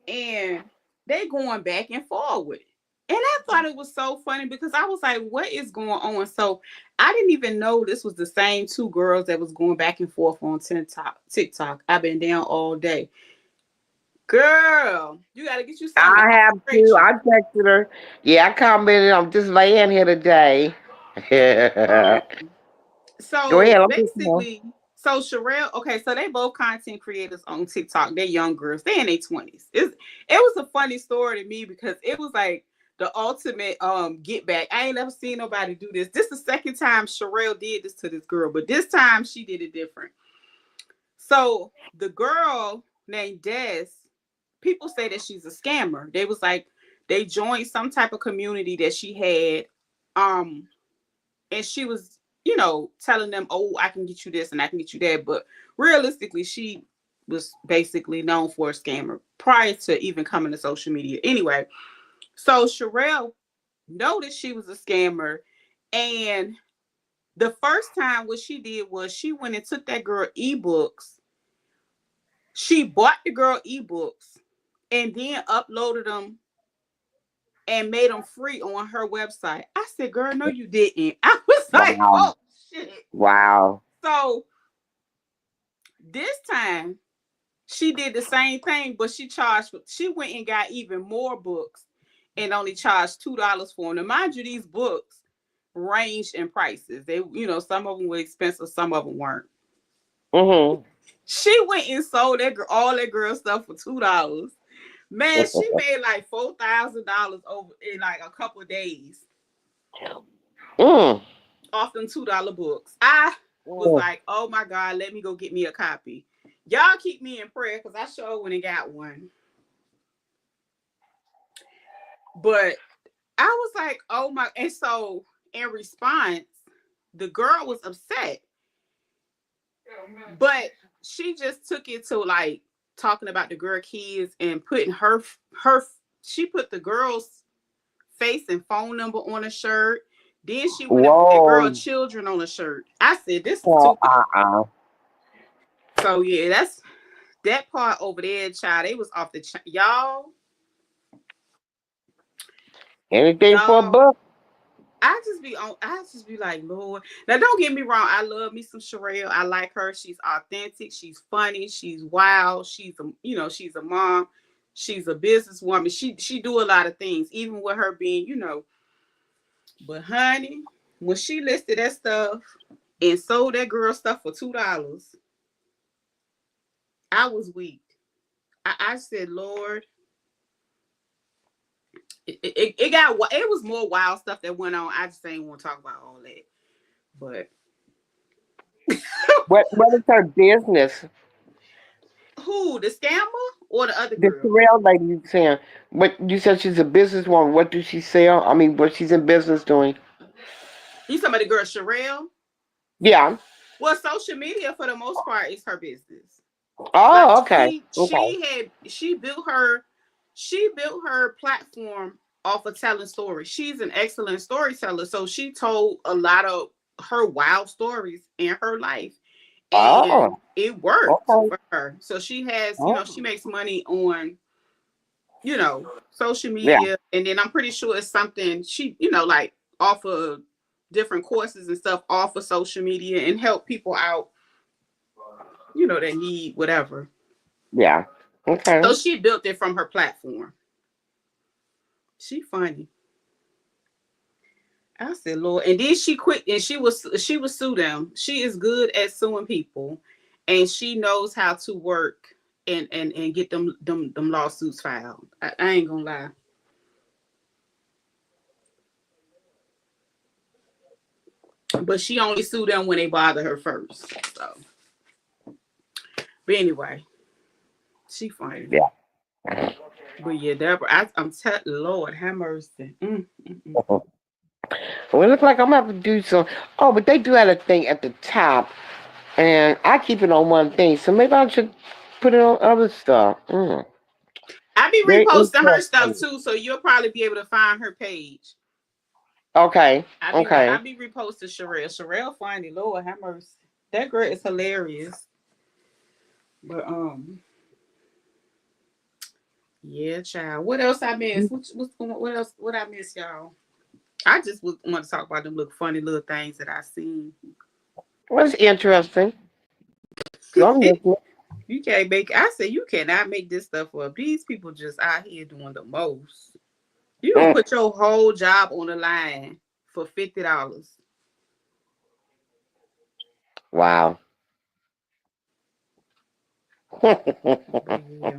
and they going back and forward. And I thought it was so funny because I was like, what is going on? So I didn't even know this was the same two girls that was going back and forth on TikTok. I've been down all day. Girl, you got to get you something to I have hydrate to. I you. texted her. Yeah, I commented. I'm just laying here today. Um, Go so ahead. I'm listening. basically, so Sherelle, okay, so they both content creators on TikTok. They're young girls. They in their 20s. It was a funny story to me because it was like the ultimate get back. I ain't never seen nobody do this. This is the second time Sherelle did this to this girl, but this time she did it different. So the girl named Des, people say that she's a scammer. They was like they joined some type of community that she had. And she was, telling them, "Oh, I can get you this and I can get you that." But realistically, she was basically known for a scammer prior to even coming to social media. Anyway, so Sherelle noticed she was a scammer, and the first time what she did was she went and took that girl ebooks. She bought the girl ebooks and then uploaded them and made them free on her website. I said, "Girl, no, you didn't." I was like, Wow. "Oh shit." Wow. So this time she did the same thing, but she went and got even more books and only charged $2 for them. Now, mind you, these books ranged in prices. They, some of them were expensive, some of them weren't. Mm-hmm. She went and sold all that girl stuff for $2. Man, she made like $4,000 over in like a couple of days Mm. off them $2 books. I was Mm. like, oh my God, let me go get me a copy. Y'all keep me in prayer because I sure went and got one. But I was like, oh my. And so in response, the girl was upset, but she just took it to like talking about the girl kids and putting she put the girl's face and phone number on a shirt. Then she went and put that girl Whoa. children on a shirt. I said, this is Oh, too much. uh-uh. So yeah, that's that part over there, child. They was off the Anything for a y'all. book? I just be like, Lord. Now don't get me wrong, I love me some Sherelle. I like her. She's authentic, she's funny, she's wild, she's a mom, she's a businesswoman. She do a lot of things, even with her being. But honey, when she listed that stuff and sold that girl stuff for $2, I was weak. I said, Lord, it was more wild stuff that went on. I just ain't want to talk about all that. But What is her business? Who, the scammer or the other The girl? Terrell lady you saying? What you said she's a businesswoman. What does she sell? I mean, what she's in business doing? You talking about the girl Sherelle? Yeah. Well, social media for the most part is her business. Like Oh, okay. Okay. she built her platform off of telling stories. She's an excellent storyteller. So she told a lot of her wild stories in her life. Oh, And it worked okay. for her. So she has, she Oh, makes money on, social yeah, media. And then I'm pretty sure it's something she, like offer different courses and stuff off of social media and help people out, that need whatever. yeah. Okay. So she built it from her platform. She funny. I said, Lord. And then she quit and she was sue them. She is good at suing people and she knows how to work and get them lawsuits filed. I ain't gonna lie. But she only sued them when they bother her first. So but anyway, she funny. Yeah. But yeah, Deborah, I'm telling Lord, have mercy. Mm. Well, it looks like I'm gonna have to do some. Oh, but they do have a thing at the top, and I keep it on one thing, so maybe I should put it on other stuff. I be Very reposting her stuff interesting. too, so you'll probably be able to find her page. Okay. I Okay. be reposting Sherelle. Sherelle funny, Lord have mercy. That girl is hilarious. But yeah, child. What else I miss? What else? What I miss, y'all? I just want to talk about them little funny little things that I seen. What's interesting? Cause I'm listening. You can't make. I say you cannot make this stuff up. These people just out here doing the most. You don't Mm, put your whole job on the line for $50. wow. But yeah,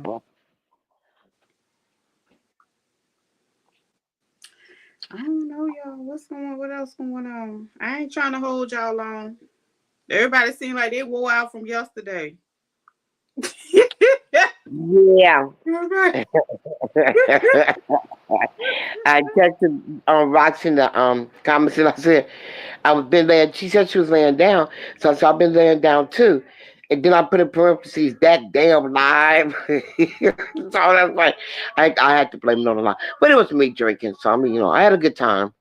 I don't know, y'all. What's going on? What else going on? I ain't trying to hold y'all long. Everybody seemed like they wore out from yesterday. Yeah. Everybody. I texted Rox in the comments and I said I was been laying. She said she was laying down, so I said I've been laying down too. And then I put in parentheses that damn live. So that's like I had to blame it on the lie, but it was me drinking. So I mean, I had a good time.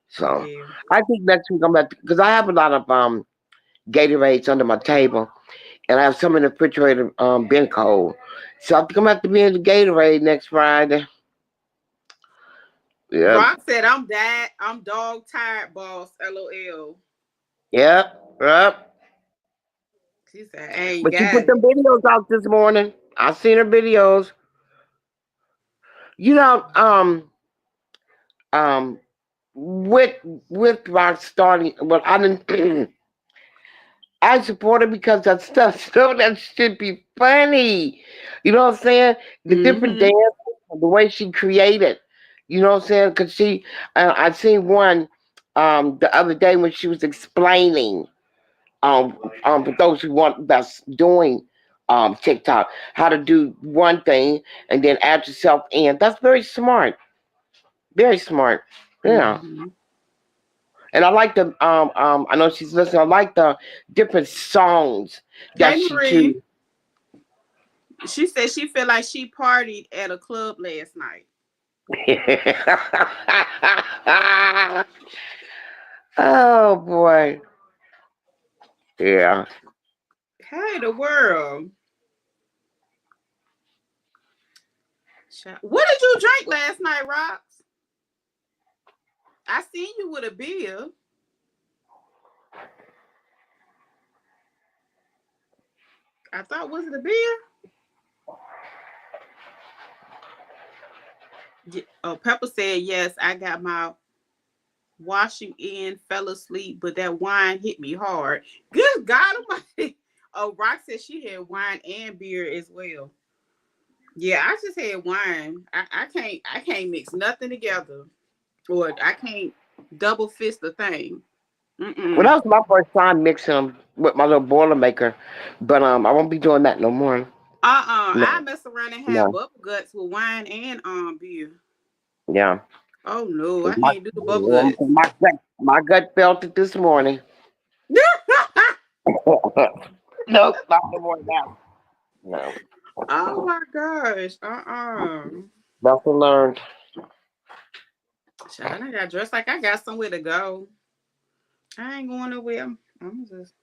So Yeah. I think next week I'm at because I have a lot of Gatorades under my table, and I have some in the refrigerator been cold. So I think I'm at to be in the Gatorade next Friday. Yep. Rock said, I'm dog tired, boss. LOL. Yep. Yep. She said, I ain't But she got put it. them videos out this morning. I seen her videos. You know, um, with with Rock starting. Well, I didn't. I support her because that stuff that should be funny. You know what I'm saying? The different Mm-hmm. dances, the way she created. You know what I'm saying? Because I seen one the other day when she was explaining for those who want that's doing TikTok how to do one thing and then add yourself in. That's very smart. Very smart. Yeah. Mm-hmm. And I like the I know she's listening. I like the different songs that Hey, she Marie. chooses. She said she feel like she partied at a club last night. Oh boy. Yeah. Hey, the world. What did you drink last night, Rox? I seen you with a beer. I thought, was it a beer? Oh, Pepper said yes. I got my washing in, fell asleep, but that wine hit me hard. Good God Almighty! Oh, Rock said she had wine and beer as well. Yeah, I just had wine. I can't mix nothing together, or I can't double fist the thing. Well, Mm-mm. that was my first time mixing them with my little boilermaker, but I won't be doing that no more. No, I mess around and have no, bubble guts with wine and beer. yeah. Oh no, I My, can't do the bubble guts. my gut felt it this morning. Nope, not no more now. No, Oh my gosh. lesson learned. Child, I got dressed like I got somewhere to go. I ain't going nowhere. I'm just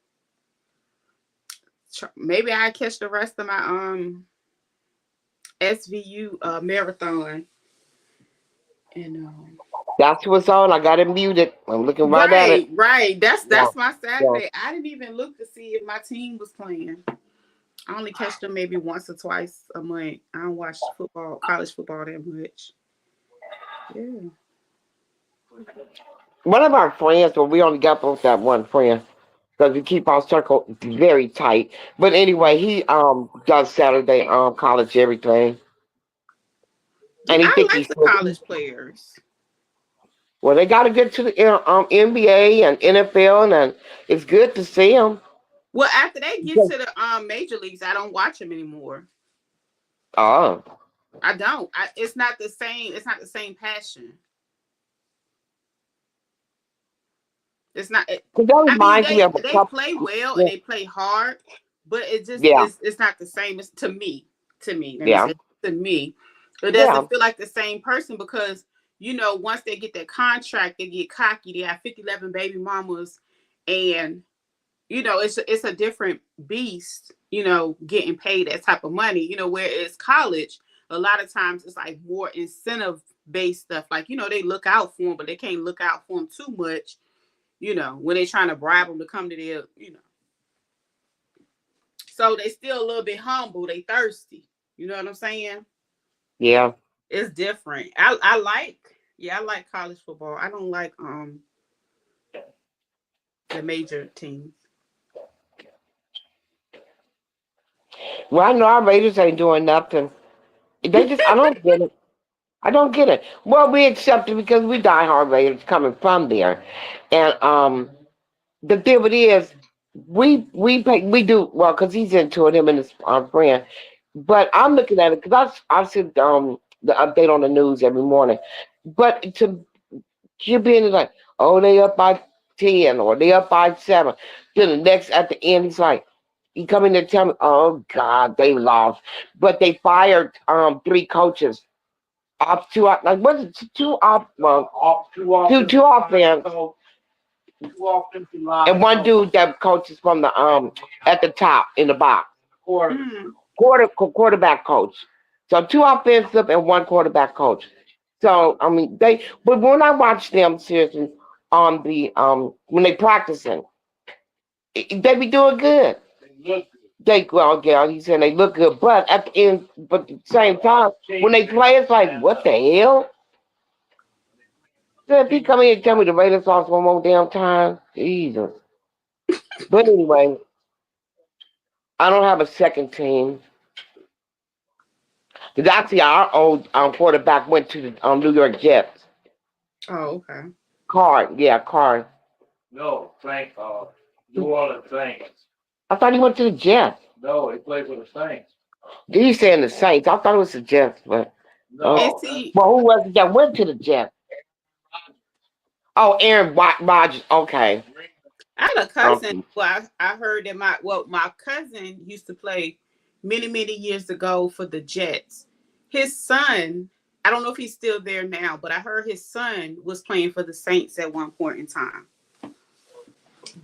maybe I catch the rest of my SVU marathon and That's what's on. I got it muted. I'm looking right at it. right. Yeah, That's my yeah. Saturday. I didn't even look to see if my team was playing. I only catch them maybe once or twice a month. I don't watch football, college football that much. Yeah. One of our friends, well, we only got both that one friend because we keep our circle very tight. But anyway, he does Saturday college everything, Yeah, and he I think like he's the still. college players. Well, they got to get to the NBA and NFL, and it's good to see them. Well, after they get to the major leagues, I don't watch them anymore. Oh, I don't. It's not the same. It's not the same passion. It's not. because that I mean, reminds me of a they couple. play well and Yeah, they play hard, but it just yeah, it's not the same as to me. To me, let me yeah. say to me, it Yeah. doesn't feel like the same person because once they get that contract, they get cocky. They have 50, 11 baby mamas, and it's a different beast. Getting paid that type of money. Whereas college, a lot of times it's like more incentive based stuff. Like they look out for them, but they can't look out for them too much when they're trying to bribe them to come to their. So they still a little bit humble. They thirsty. You know what I'm saying? Yeah. It's different. I like college football. I don't like the major teams. Well, I know our Raiders ain't doing nothing. They just, I don't get it. I don't get it. Well, we accept it because we diehard Raiders coming from there, and the deal with it is we do well because he's into it, him and his friend. But I'm looking at it because I see the update on the news every morning. But to you being like, oh, they up by 10 or they up by 7. Then the next at the end, he's like, he come in there and tell me, oh God, they lost, but they fired 3 coaches off like what is it, two off well two offense and one dude that coaches from the at the top in the box Mm. quarterback coach. So 2 offensive and 1 quarterback coach. So I mean but when I watch them seriously on the when they practicing, they be doing good. They well, yeah, he said they look good, but at the end, but at the same time, when they play, it's like, what the hell? So if he come in and tell me the Raiders lost one more damn time, Jesus. But anyway, I don't have a second team. Because actually, our old quarterback went to the New York Jets. Oh, okay. Card, yeah, Card. No, New Orleans Saints. I thought he went to the Jets. No, he played for the Saints. He's saying the Saints. I thought it was the Jets, but And No, see, well, who was it that went to the Jets? Oh, Aaron Rodgers. Okay. I had a cousin. Um, Well, I heard that my cousin used to play many years ago for the Jets. His son, I don't know if he's still there now, but I heard his son was playing for the Saints at one point in time.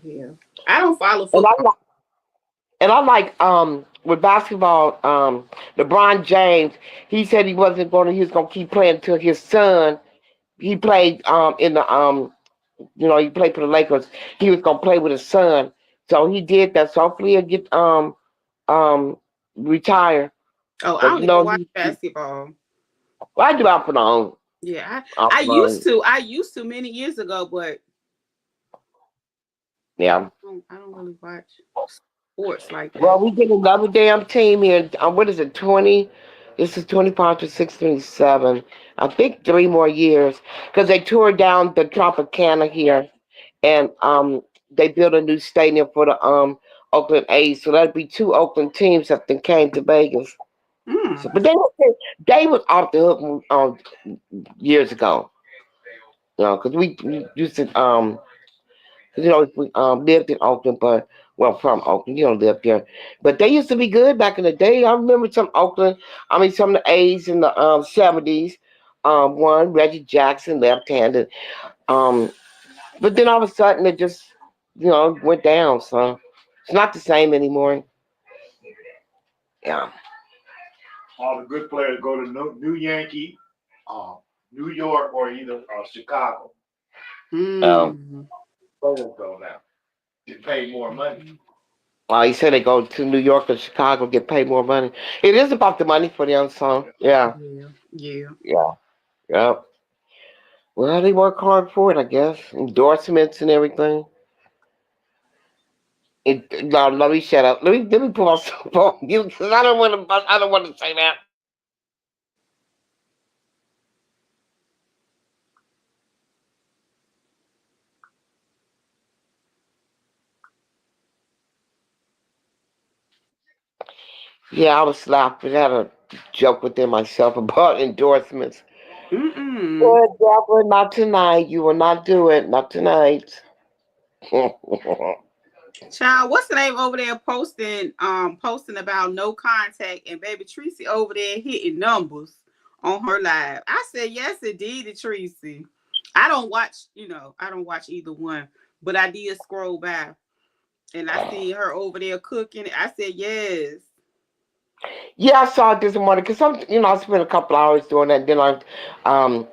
Yeah, I don't follow and football. I like with basketball, LeBron James, he said he was gonna keep playing until his son he played in the he played for the Lakers. He was gonna play with his son. So he did that. So hopefully he'll get um retire. Oh, I But don't even watch basketball. I do off and on. Yeah, Off I and used on. to. I used to many years ago, but Yeah. I don't really watch sports like Well, that. we get another damn team here. What is it? 20. This is 25 to 627. I think 3 more years because they tore down the Tropicana here, and they built a new stadium for the Oakland A's, so that'd be two Oakland teams that then came to Vegas. So, Mm. but they was off the hook years ago, because we used to we lived in Oakland, but well from Oakland, you don't live there, but they used to be good back in the day. I remember some Oakland, I mean some of the A's in the '70s. One Reggie Jackson, left-handed. Um, but then all of a sudden it just went down. So it's not the same anymore. Yeah. All the good players go to New Yankee, uh, New York, or either Chicago. Um, Mm. Players go now. Get paid more money. he said they go to New York or Chicago, get paid more money. It is about the money for them, so yeah, Yeah. Yeah. yeah, yeah. Well, they work hard for it, I guess. Endorsements and everything. No, let me shut up. Let me pull my phone because I don't want to say that. Yeah, I was laughing. I had a joke within myself about endorsements. Mm-mm. Good, Deborah, not tonight. You will not do it. Not tonight. Child, what's the name over there posting about no contact and baby Tracy over there hitting numbers on her live. I said, yes, indeed, Tracy. I don't watch either one, but I did scroll by and I see her over there cooking. I said, yes. Yeah, I saw it this morning because I spent a couple hours doing that. And then I um,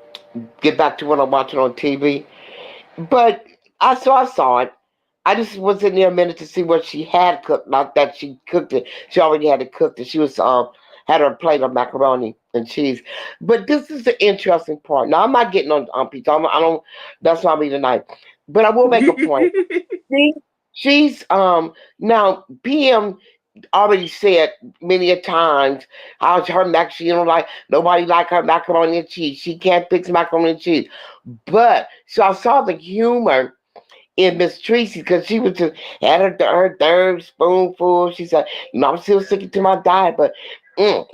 get back to what I'm watching on TV. But I saw it. I just was in there a minute to see what she had cooked. Not that she cooked it. She already had it cooked. And she was had her plate of macaroni and cheese. But this is the interesting part. Now I'm not getting on pizza. I don't. That's not me tonight. But I will make a point. She, she's now PM already said many a times how her she don't like nobody like her macaroni and cheese. She can't fix macaroni and cheese. But so I saw the humor in Miss Tracy because she was just had her third spoonful. She said, I'm still sticking to my diet, but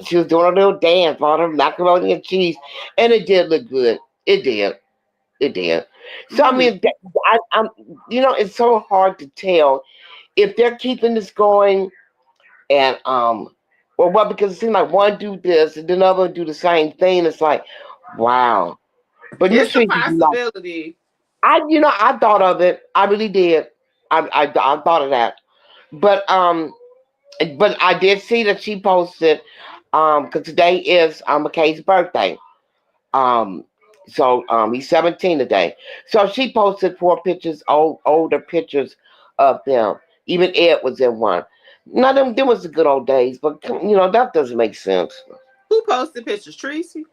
she was doing a little dance on her macaroni and cheese, and it did look good. It did. It did. So I Mm. mean, I'm it's so hard to tell if they're keeping this going and or what, because it seems like one do this and then another do the same thing. It's like, wow. But Miss It's a Tracy, possibility. I thought of it. I really did. I thought of that. But I did see that she posted because today is McKay's birthday. Um, he's 17 today. So she posted four pictures, older pictures of them. Even Ed was in one. Now them was the good old days, but that doesn't make sense. Who posted pictures? Tracy?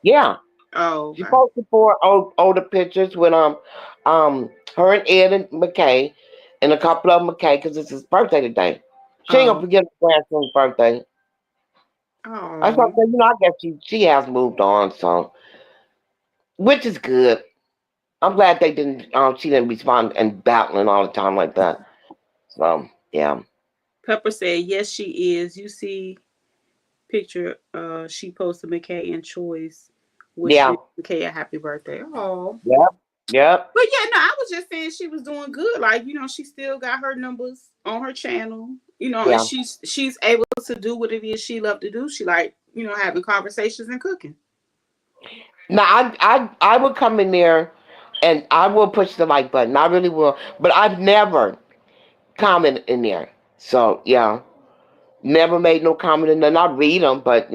Yeah, Oh, she okay. posted four older pictures with her and Ed and McKay, and a couple of McKay because it's his birthday today. She ain't gonna Oh. forget his grandson's birthday. I was gonna Oh. say, I guess she has moved on, so which is good. I'm glad they didn't. She didn't respond and battling all the time like that. So yeah, Pepper said, yes, she is. You see picture she posted McKay and Choice wish yeah, McKay a happy birthday. Oh. yep, yep, But yeah, no, I was just saying she was doing good. Like, she still got her numbers on her channel, and yeah. she's able to do what it is she loved to do. She like, having conversations and cooking. Now I would come in there, and I will push the like button. I really will. But I've never commented in there. So yeah, never made no comment in there. Not read them, but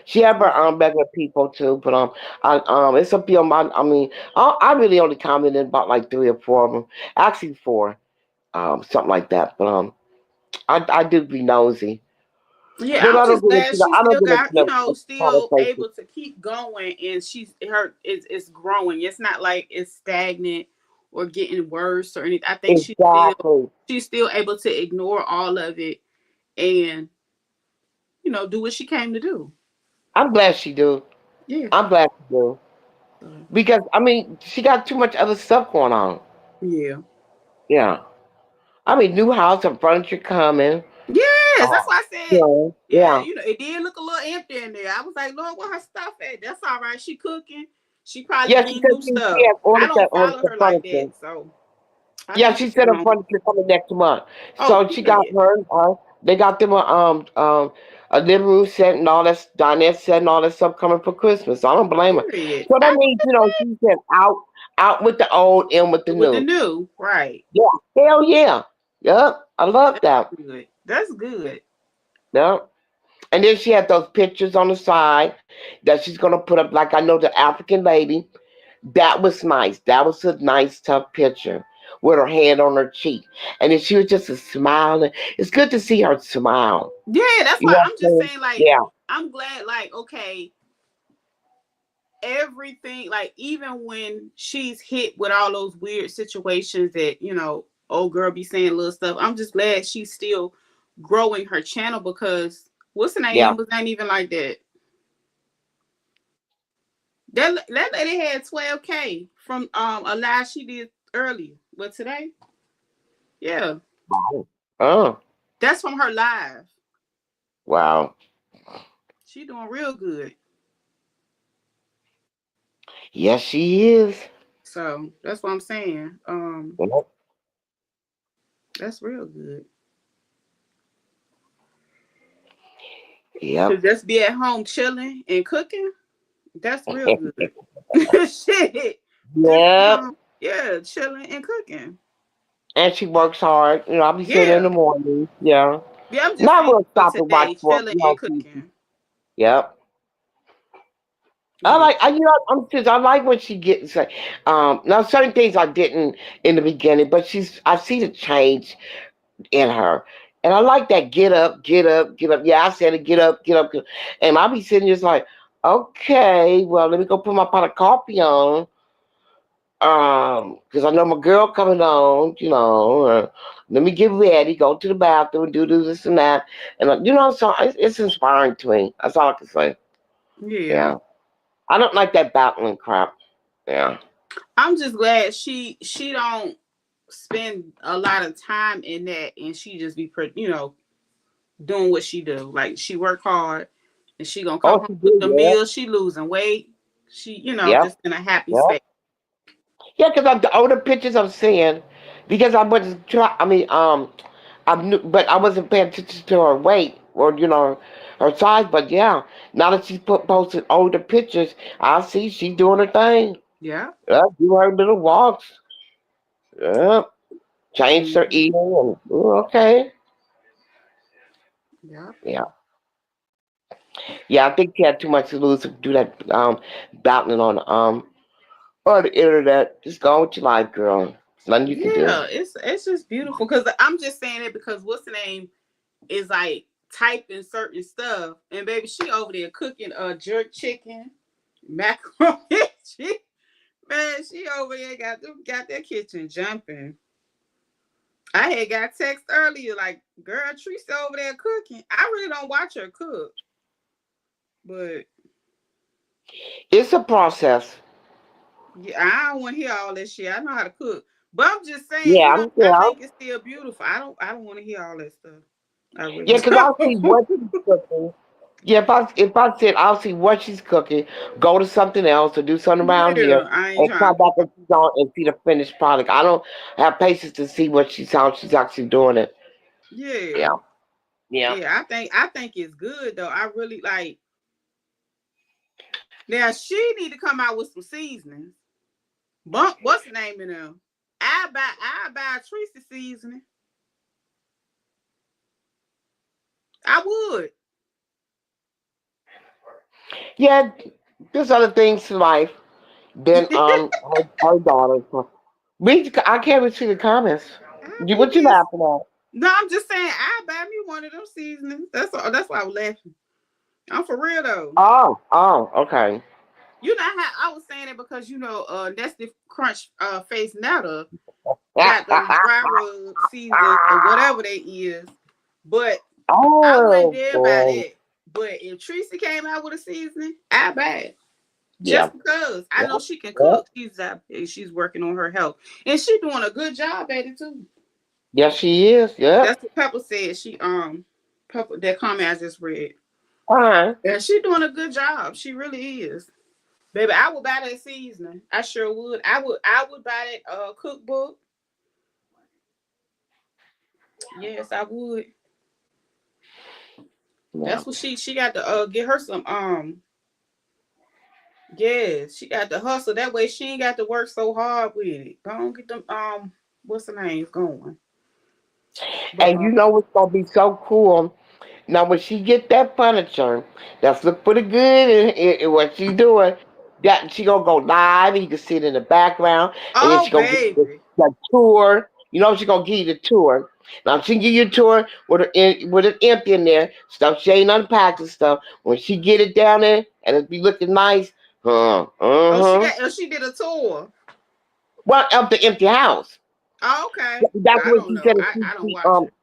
she have her regular people too. But it's a few. I mean, I really only commented about like three or four of them. Actually four, something like that. But I do be nosy. Yeah, But I'm I don't just get into glad the she I don't still get into got, the still conversation. able to keep going, and it's growing. It's not like it's stagnant or getting worse or anything. I think Exactly. she's still able to ignore all of it and do what she came to do. I'm glad she do. Yeah. I'm glad she do. So, Because I mean, she got too much other stuff going on. yeah. Yeah. I mean, new house and furniture coming. Yes, that's Oh, why I said. yeah, Yeah, yeah. it did look a little empty in there. I was like, Lord, where her stuff at? That's all right. She cooking. She probably Yeah, she getting said new she stuff. had I ordered don't ordered follow the her like that, furniture. so I Yeah, think she she's said her on. furniture coming next month. Oh, So she got good. her. They got them a living room set and all that dinette set and all that stuff coming for Christmas. I don't blame her. Period. So that I means she said out with the old, in with the with the new. new, right? Yeah, hell yeah, yep. I love That's that. good. That's good. Yep. And then she had those pictures on the side that she's gonna put up. Like I know the African lady. That was nice. That was a nice, tough picture with her hand on her cheek. And then she was just a smiling. It's good to see her smile. Yeah, that's You why know I'm what I'm just saying? saying. Like, Yeah, I'm glad. Like, okay, everything. Like, even when she's hit with all those weird situations that old girl be saying little stuff. I'm just glad she's still growing her channel because what's the yeah. name was not even like that. That lady had 12K from a live she did earlier. But today, yeah, Wow. Oh, that's from her live. wow. She doing real good. Yes, she is. So that's what I'm saying. Yep. That's real good. To Yep. just be at home chilling and cooking, that's real good. Shit. Just be Yep. home, yeah, chilling and cooking. And she works hard. I'll be sitting in Yeah. the morning. Yeah. Yeah, I'm just Now saying we'll for stop and watch today, for chilling and TV. cooking. Yep. I Yeah. like, I'm just, I like when she gets, now certain things I didn't in the beginning, but I see the change in her. And I like that get up, get up, get up. Yeah, I said it, get up, get up. Get up. And I'll be sitting just like, okay, well, let me go put my pot of coffee on. Because I know my girl coming on, let me get ready, go to the bathroom, do this and that. And, so it's inspiring to me. That's all I can say. Yeah. Yeah. I don't like that battling crap. Yeah. I'm just glad she don't spend a lot of time in that and she just be doing what she do. Like she work hard and she gonna come Oh, home she with did, the yeah. meal. She losing weight. She, Yep. just in a happy Yep. space. Yeah, because the older pictures I'm seeing, because I wasn't try. I mean, but I wasn't paying attention to her weight or her size. But yeah, now that she's posted older pictures, I see she doing her thing. Yeah. Yeah, do her little walks. Yeah, changed her Mhm. eating and okay. Yeah. Yeah, yeah. I think she had too much to lose to do that battling on the internet. Just go on with your life, girl. There's nothing you can do. Yeah. It's just beautiful because I'm just saying it because what's the name is like typing certain stuff and baby she over there cooking jerk chicken macaroni. she, man, she over there got that kitchen jumping. I had got text earlier like, girl, Teresa over there cooking. I really don't watch her cook, but It's a process. yeah, I don't want to hear all that shit. I know how to cook, but I'm just saying, Yeah, I'm I yeah. think it's still beautiful. I don't want to hear all that stuff. I really Yeah, because don't. I'll see what she's cooking. Yeah, if I said I'll see what she's cooking, go to something else or do something around here, Yeah, I ain't and trying come to back do all. and she's on and see the finished product. I don't have patience to see how she's actually doing it. Yeah, Yeah, yeah. yeah. I think it's good though. I really like. Now she need to come out with some seasonings. Bump, what's the name of them? I buy Teresa seasoning. I would. Yeah, there's other things to life than her daughter. I can't even see the comments. I What be you me. laughing at? No, I'm just saying. I buy me one of them seasonings. That's all. That's why I was laughing. I'm for real though. Oh, okay. You know how I was saying it because Nestle Crunch Face Netta got them dry rub seasons or whatever they is, but I wouldn't Oh, dare buy oh, that. But if Teresa came out with a seasoning, I buy it. yeah, Just because I yeah, know she can yeah. cook. She's working on her health, and she's doing a good job at it too. Yes, she is. Yep. That's what Pepper said. Pepper, that comment I just read. Fine. Yeah, she doing a good job. She really is. Baby, I would buy that seasoning. I sure would. I would buy that cookbook. Yes, I would. Yeah. That's what she got to get her some yes, she got to hustle. That way she ain't got to work so hard with it. Go on get them what's the names going. But And you know what's gonna be so cool? Now, when she get that furniture, that's look pretty good in what she doing. That she gonna go live, and you can see it in the background, and then oh she gonna give you baby. the tour. You know she gonna give you the tour. Now she give you a tour with it empty in there, stuff she ain't unpacked and stuff. When she get it down there and it be looking nice, Oh, she uh-huh. got she did a tour. Well, of the empty house. Oh, okay. That's I what don't she know. said. I don't watch it.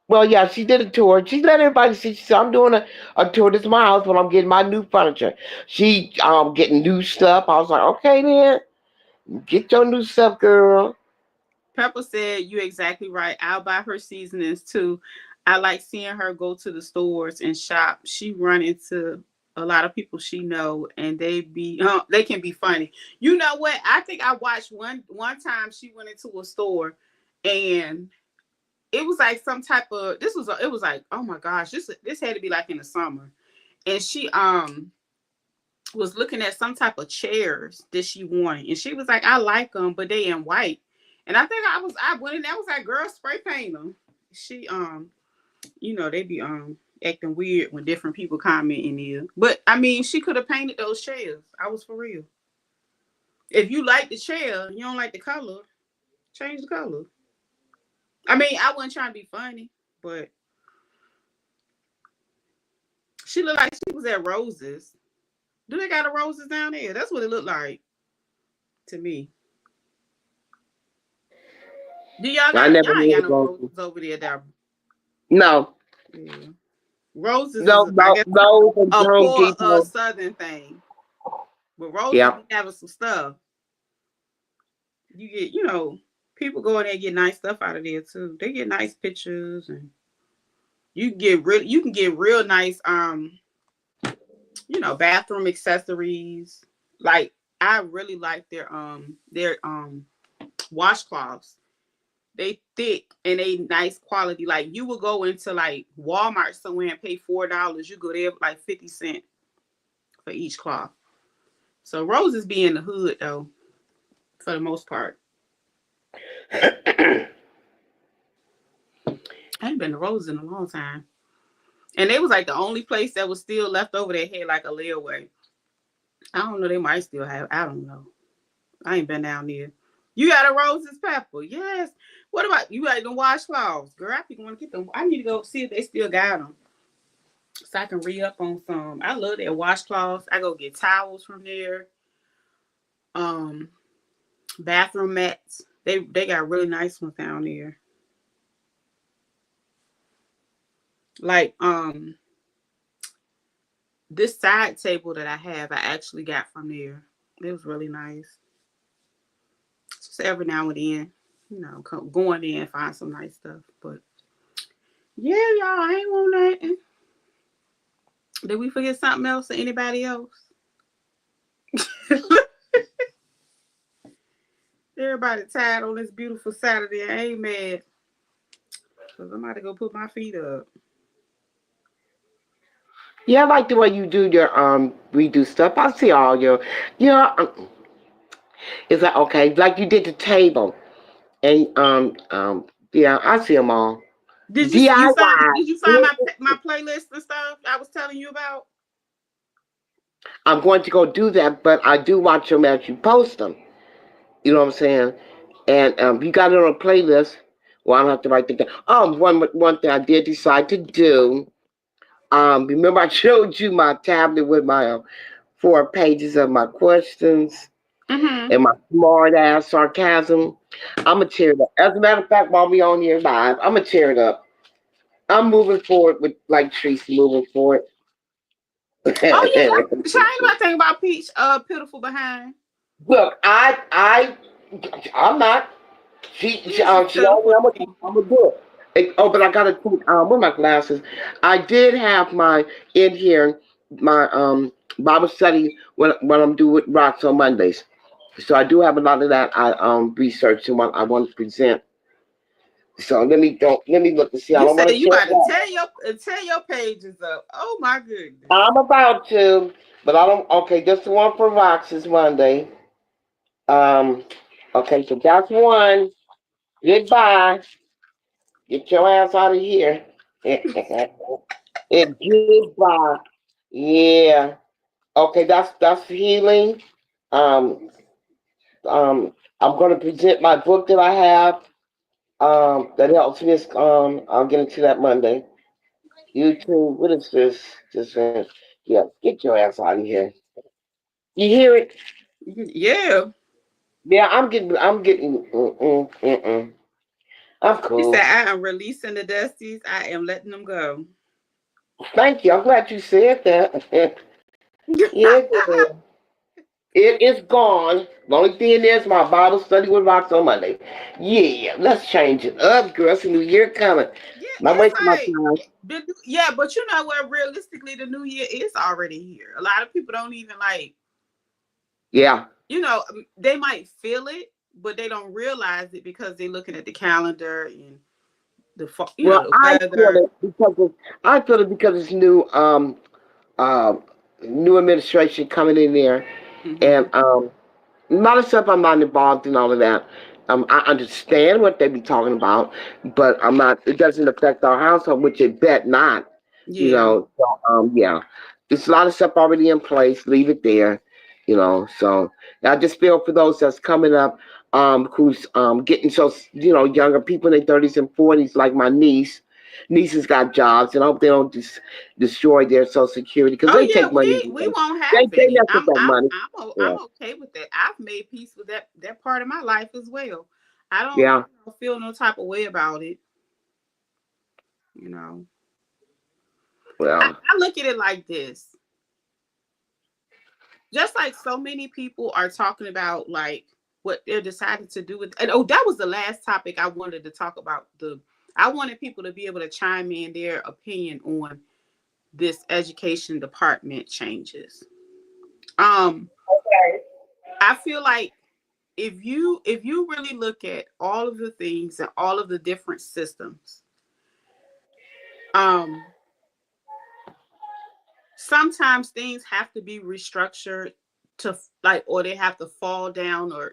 Well, yeah, she did a tour. She let everybody see. She said, "I'm doing a tour. This is my house, but I'm getting my new furniture." She getting new stuff. I was like, "Okay, then get your new stuff, girl." Pepper said, "You exactly right. I'll buy her seasonings too. I like seeing her go to the stores and shop. She run into a lot of people she know, and they can be funny. You know what? I think I watched one time she went into a store, and it was like some type of it was like, oh my gosh, this had to be like in the summer, and she was looking at some type of chairs that she wanted, and she was like, I like them, but they in white. And I think I went in there, I was like, girl, spray paint them. She they be acting weird when different people comment in here. But I mean, she could have painted those chairs. I was for real. If you like the chair, you don't like the color, change the color. I mean, I wasn't trying to be funny, but she looked like she was at Roses. Do they got a Roses down there? That's what it looked like to me. Do I never y'all ain't got heard no those. roses over there, Deborah? No, Yeah. Roses is, no, I no, guess, those and a Home poor Depot. southern thing. But roses Yeah. be having some stuff. You get, people go in there and get nice stuff out of there too. They get nice pictures, and you can get real nice bathroom accessories. Like I really like their washcloths. They thick and they nice quality. Like you will go into like Walmart somewhere and pay $4. You go there for like 50 cents for each cloth. So roses be in the hood though, for the most part. I ain't been to roses in a long time. And they was like the only place that was still left over that had like a layaway. I don't know, they might still have. I don't know. I ain't been down there. You got a roses pepper? Yes. What about you? Got them washcloths, girl? I think I want to get them. I need to go see if they still got them, so I can re up on some. I love their washcloths. I go get towels from there. Um, bathroom mats. They got really nice ones down there. Like this side table that I have, I actually got from there. It was really nice. Just every now and then, going in and find some nice stuff. But yeah, y'all, I ain't want nothing. Did we forget something else or anybody else? Everybody tired on this beautiful Saturday. I ain't mad. Cause I'm about to go put my feet up. Yeah, I like the way you do your redo stuff. I see all your, yeah. It's like okay, like you did the table, and yeah, I see them all. Did you find DIY. did you find my playlist and stuff I was telling you about? I'm going to go do that, but I do watch them as you post them. You know what I'm saying? And you got it on a playlist. Well, I don't have to write that down. One thing I did decide to do. Remember I showed you my tablet with my 4 pages of my questions Mm-hmm. and my smart ass sarcasm. I'm gonna tear it up. As a matter of fact, while we on here live, I'm gonna tear it up. I'm moving forward with like Tracy moving forward. Oh yeah, I ain't about to think about Peach pitiful behind. Look, I'm not. She Yeah, just she tell them told me what you need. I'm gonna do it. Oh, but I gotta take with my glasses. I did have my in here my Bible study when I'm doing with rocks on Mondays. So I do have a lot of that I researched and what I want to present. So let me look to see. I You don't want said to you tell about to that. tear your pages up. Oh my goodness. I'm about to, but I don't. Okay, just the one for rocks is Monday. Um, okay, so that's one. Goodbye. Get your ass out of here. It goodbye. Yeah. Okay, that's healing. Um, I'm gonna present my book that I have. That helps me. I'll get into that Monday. YouTube. What is this? Yeah. Get your ass out of here. You hear it? Yeah. Yeah. I'm getting. Mm. I'm She said, cool. I am releasing the dusties. I am letting them go. Thank you. I'm glad you said that. Yeah, girl. It is gone. The only thing is my Bible study with rocks on Monday. Yeah, let's change it up, girl. It's a new year coming. Yeah, Not it's wasting my like time. yeah, but you know what? Realistically, the new year is already here. A lot of people don't even like, Yeah. they might feel it, but they don't realize it because they're looking at the calendar and Well, the weather. I feel it because it's uh new administration coming in there, and Hmm. a lot of stuff I'm not involved in all of that. I understand what they be talking about, but I'm not. It doesn't affect our household, which it bet not. Yeah. So yeah, there's a lot of stuff already in place. Leave it there. So I just feel for those that's coming up, who's getting so younger people in their 30s and 40s, like my niece. Nieces got jobs, and I hope they don't destroy their Social Security because Oh they yeah, take money we away. won't have They any. mess with that money. I'm Yeah. okay with that. I've made peace with that part of my life as well. I don't Yeah. feel no type of way about it. You know, Well, I look at it like this. Just like so many people are talking about like what they're deciding to do with, and that was the last topic I wanted to talk about. I wanted people to be able to chime in their opinion on this education department changes. Um, I feel like if you really look at all of the things and all of the different systems, um, sometimes things have to be restructured to like, or they have to fall down, or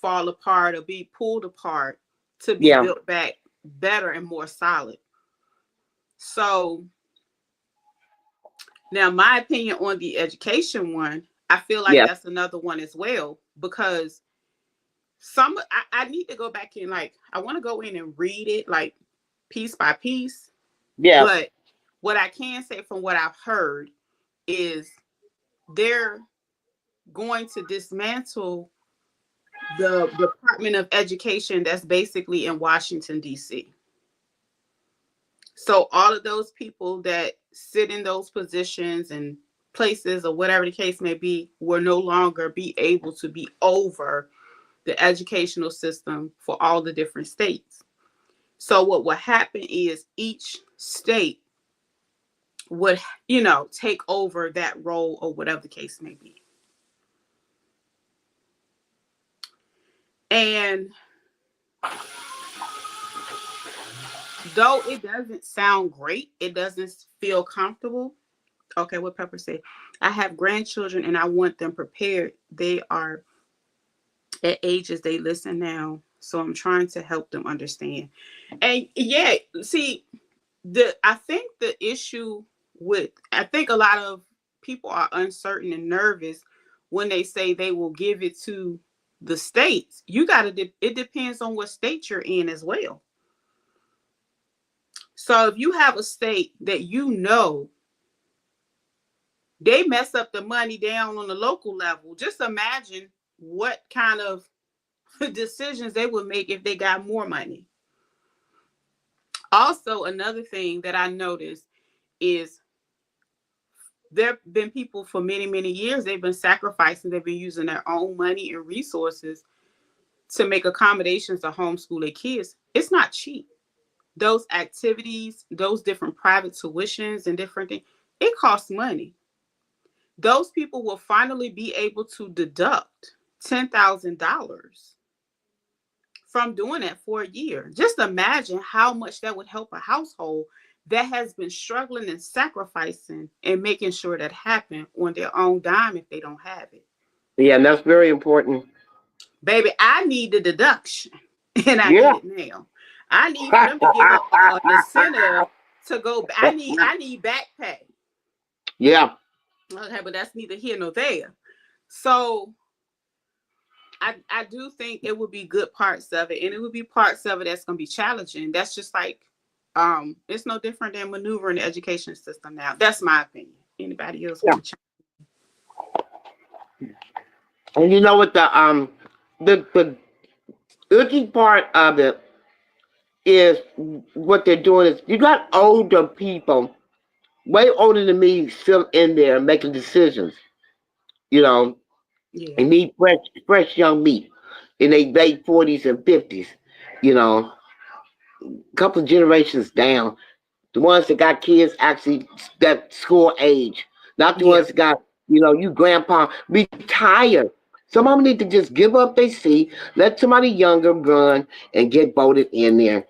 fall apart, or be pulled apart to be yeah, built back better and more solid. So now my opinion on the education one, I feel like yes, that's another one as well, because I need to go back and like, I want to go in and read it like piece by piece. yes, But what I can say from what I've heard is they're going to dismantle the Department of Education that's basically in Washington, D.C. So all of those people that sit in those positions and places, or whatever the case may be, will no longer be able to be over the educational system for all the different states. So what will happen is each state would, take over that role, or whatever the case may be. And though it doesn't sound great, it doesn't feel comfortable. Okay, what Pepper said. I have grandchildren and I want them prepared. They are at ages they listen now. So I'm trying to help them understand. And yeah, see, I think the issue with, I think a lot of people are uncertain and nervous when they say they will give it to the states. It depends on what state you're in as well. So if you have a state that they mess up the money down on the local level, just imagine what kind of decisions they would make if they got more money. Also, another thing that I noticed is there have been people for many, many years, they've been sacrificing, they've been using their own money and resources to make accommodations to homeschool their kids, it's not cheap. Those activities, those different private tuitions and different things, it costs money. Those people will finally be able to deduct $10,000 from doing that for a year. Just imagine how much that would help a household that has been struggling and sacrificing and making sure that happen on their own dime if they don't have it. Yeah, and that's very important. Baby, I need the deduction and I Yeah. need it now. I need for them to give an incentive to go. I need back pay. Yeah. Okay, but that's neither here nor there. So I do think it would be good parts of it, and it would be parts of it that's going to be challenging. That's just like it's no different than maneuvering the education system now. That's my opinion. Anybody else Yeah. want to And you know what the icky part of it is what they're doing is you got older people, way older than me, still in there making decisions. You know, Yeah, and need fresh young meat in their late 40s and 50s. You know, a couple of generations down. The ones that got kids actually that school age, not the yeah. ones that got, you grandpa retired. Some of them need to just give up their seat, let somebody younger run, and get voted in there.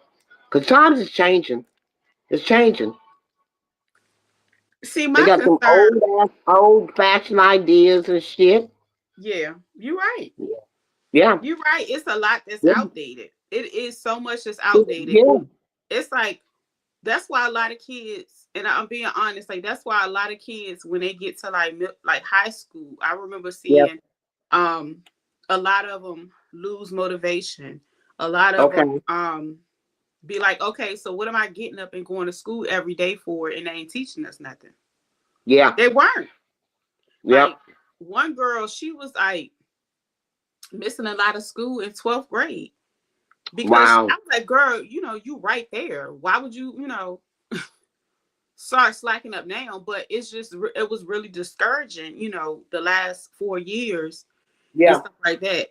Because times is changing. It's changing. See, They my got some concern. old fashioned ideas and shit. Yeah, you're right. Yeah. You're right. It's a lot that's Yeah. outdated. It is so much that's outdated. Yeah. It's like that's why a lot of kids, and I'm being honest, like that's why a lot of kids when they get to like high school, I remember Yeah. seeing um a lot of them lose motivation. A lot of them Okay. be like, okay, so what am I getting up and going to school every day for, and they ain't teaching us nothing. Yeah. They weren't. Yep. Like one girl, she was like missing a lot of school in 12th grade because I Wow. was like, girl, you right there. Why would you, start slacking up now? But it's just, it was really discouraging, the last 4 years and Yeah. stuff like that.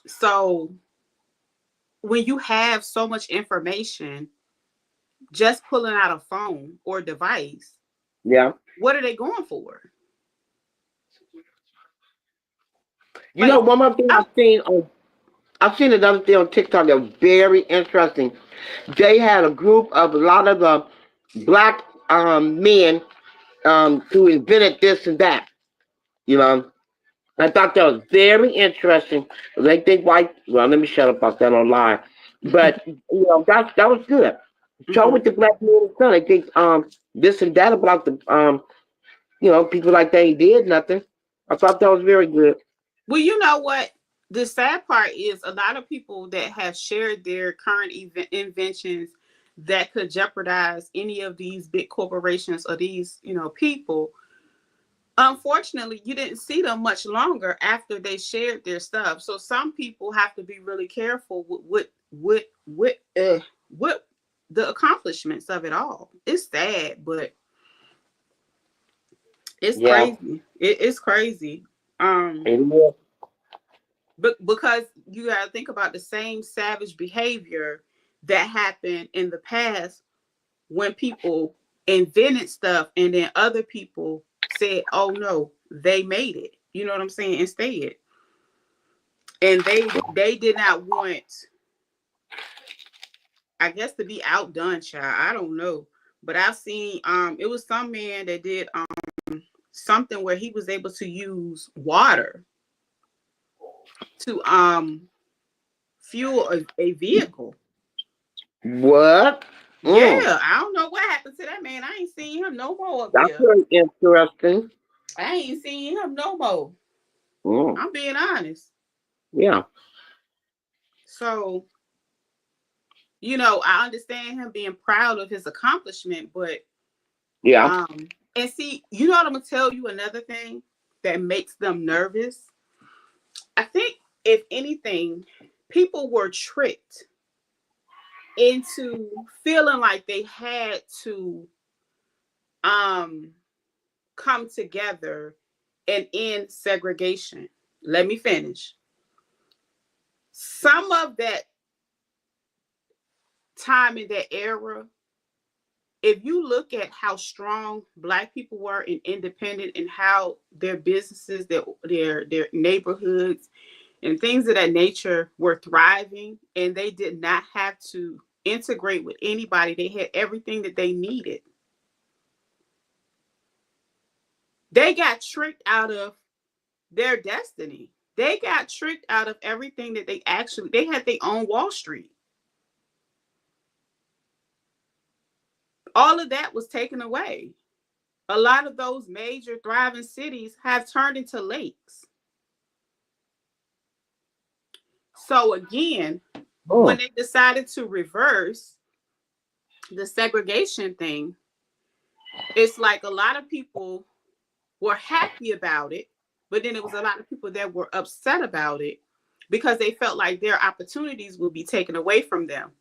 So when you have so much information, just pulling out a phone or device, Yeah. what are they going for? You know, Like, one more thing I'm, I've seen another thing on TikTok that was very interesting. They had a group of a lot of black men who invented this and that. You know, I thought that was very interesting. They think white. Well, let me shut up about that online. But that was good. Show mhm. what the black men have done. They think this and that about the people like they did nothing. I thought that was very good. Well, you know what? The sad part is a lot of people that have shared their current inventions that could jeopardize any of these big corporations or these, people. Unfortunately, you didn't see them much longer after they shared their stuff. So some people have to be really careful with the accomplishments of it all. It's sad, but it's Yeah, crazy. It's crazy. Um, it is. But because you got to think about the same savage behavior that happened in the past when people invented stuff and then other people said, oh no, they made it. You know what I'm saying? Instead. And they did not want, I guess, to be outdone, child. I don't know. But I've seen it was some man that did something where he was able to use water to fuel a vehicle. What? Mm, Yeah, I don't know what happened to that man. I ain't seen him no more up that's there. very interesting. I ain't seen him no more. Mm, I'm being honest. yeah, So, I understand him being proud of his accomplishment, but yeah, and see, you know what I'm gonna tell you another thing that makes them nervous? I think if anything, people were tricked into feeling like they had to um come together and end segregation. Let me finish. Some of that time in that era, if you look at how strong Black people were and independent, and how their businesses, their neighborhoods and things of that nature were thriving, and they did not have to integrate with anybody. They had everything that they needed. They got tricked out of their destiny. They got tricked out of everything that they had their own Wall Street. All of that was taken away. A lot of those major thriving cities have turned into lakes. So again, when Oh, they decided to reverse the segregation thing, it's like a lot of people were happy about it, but then it was a lot of people that were upset about it because they felt like their opportunities would be taken away from them.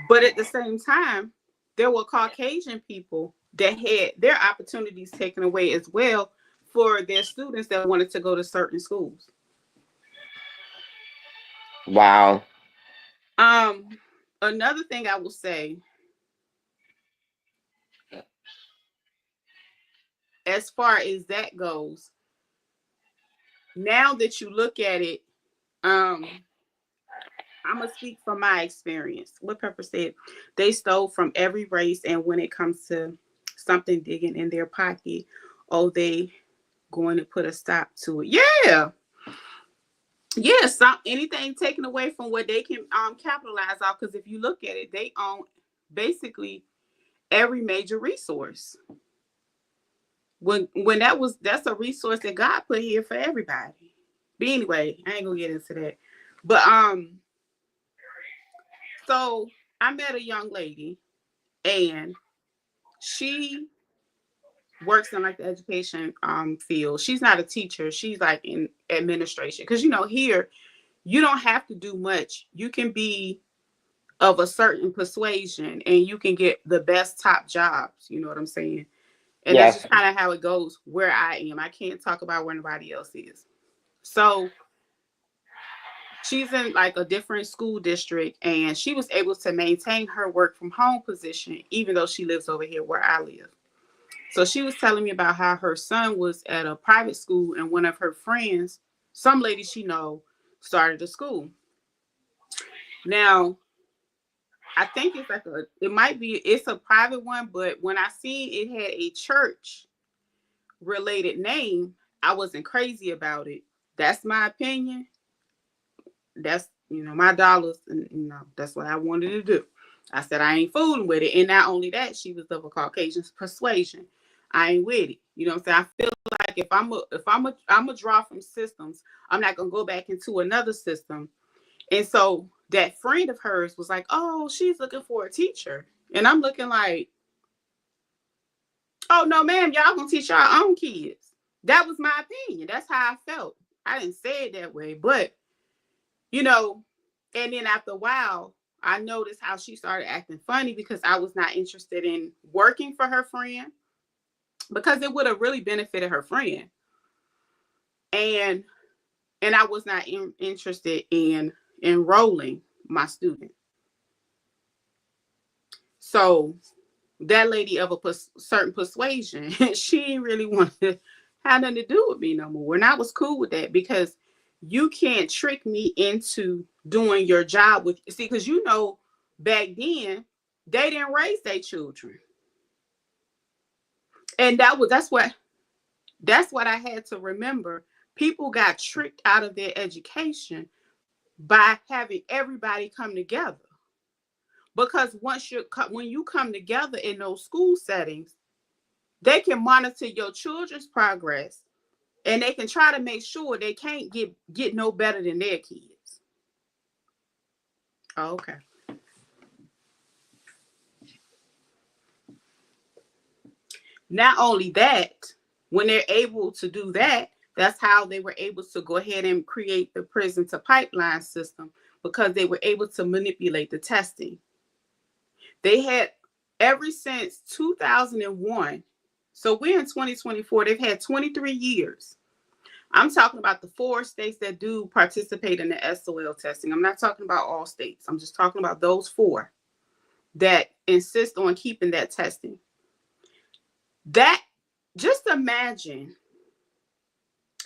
But at the same time, there were Caucasian people that had their opportunities taken away as well for their students that wanted to go to certain schools. wow. Um, Another thing I will say, as far as that goes, now that you look at it, um, I'm gonna speak from my experience. What Pepper said, they stole from every race, and when it comes to something digging in their pocket, oh, they going to put a stop to it. Yeah, yeah. Anything taken away from what they can capitalize off. Because if you look at it, they own basically every major resource. When that's a resource that God put here for everybody. But anyway, I ain't gonna get into that. But so I met a young lady, and she works in like the education field. She's not a teacher. She's like in administration. Because here you don't have to do much. You can be of a certain persuasion and you can get the best top jobs. You know what I'm saying? And that's Yes. just kind of how it goes where I am. I can't talk about where nobody else is. So she's in like a different school district, and she was able to maintain her work from home position even though she lives over here where I live. So she was telling me about how her son was at a private school, and one of her friends, some lady she know, started a school. Now, I think it's a private one, but when I seen it had a church related name, I wasn't crazy about it. That's my opinion. That's my dollars, and that's what I wanted to do. I said I ain't fooling with it, and not only that, she was of a Caucasian persuasion. I ain't with it. You know what I'm saying? I feel like if I'm a draw from systems, I'm not gonna go back into another system. And so that friend of hers was like, "Oh, she's looking for a teacher," and I'm looking like, "Oh no, ma'am, y'all gonna teach our own kids." That was my opinion. That's how I felt. I didn't say it that way, but you know, and then after a while, I noticed how she started acting funny because I was not interested in working for her friend because it would have really benefited her friend. And I was not interested in enrolling my student. So that lady of a certain persuasion, she didn't really want to have nothing to do with me no more. And I was cool with that because you can't trick me into doing your job with, see, because back then they didn't raise their children. And that's what I had to remember. People got tricked out of their education by having everybody come together. Because when you come together in those school settings, they can monitor your children's progress, and they can try to make sure they can't get no better than their kids. Oh, okay. Not only that, when they're able to do that, that's how they were able to go ahead and create the prison to pipeline system, because they were able to manipulate the testing. They had ever since 2001. So we're in 2024. They've had 23 years I'm talking about the 4 states that do participate in the SOL testing. I'm not talking about all states. I'm just talking about those 4 that insist on keeping that testing. That, just imagine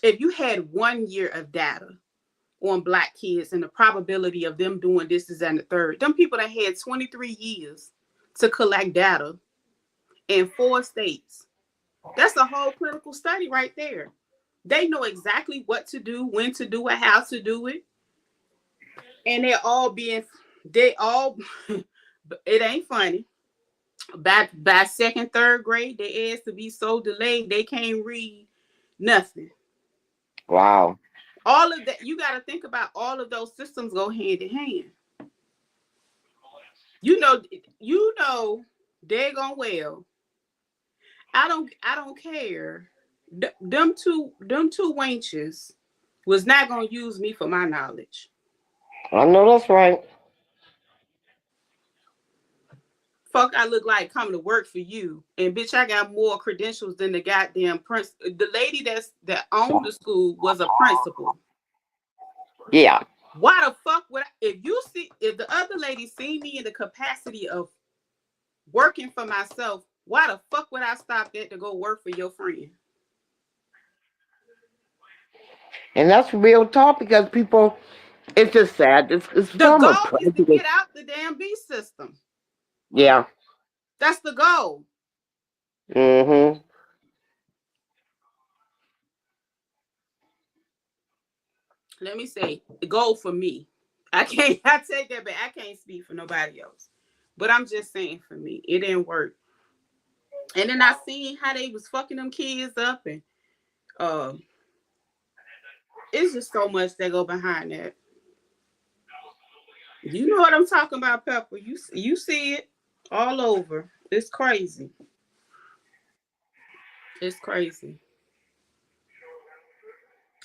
if you had 1 year of data on black kids and the probability of them doing this is and the third. Them people that had 23 years to collect data in 4 states. That's a whole clinical study right there. They know exactly what to do, when to do it, how to do it. And they all, it ain't funny. By second, third grade, they asked to be so delayed they can't read nothing. Wow. All of that, you got to think about all of those systems go hand in hand. You know, you know, daggone well. I don't care. Them two wenches was not gonna use me for my knowledge. I know that's right. Fuck, I look like coming to work for you, and bitch, I got more credentials than the goddamn prince. The lady that owned the school was a principal. Yeah. Why the fuck would if the other lady seen me in the capacity of working for myself? Why the fuck would I stop that to go work for your friend? And that's real talk because people, it's just sad. It's The form of goal is to prejudice. get out the damn beast system. Yeah. That's the goal. Mm-hmm. Let me say the goal for me. I take that back. I can't speak for nobody else. But I'm just saying for me, it didn't work. And then I seen how they was fucking them kids up, and uh it's just so much that go behind that. You know what I'm talking about, Pepper. You see it all over. It's crazy. It's crazy.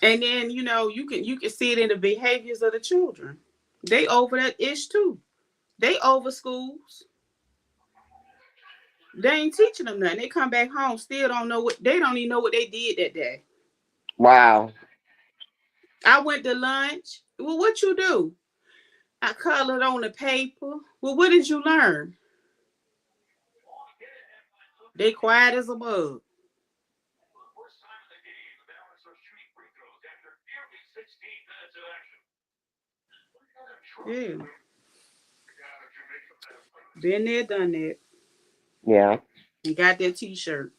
And then you can see it in the behaviors of the children. They over that ish too. They over schools. They ain't teaching them nothing. They come back home, still don't know what they don't even know what they did that day. Wow. I went to lunch. Well, what you do? I colored on the paper. Well, what did you learn? They quiet as a bug. Yeah. Been there, done that. Yeah. And got that t-shirt.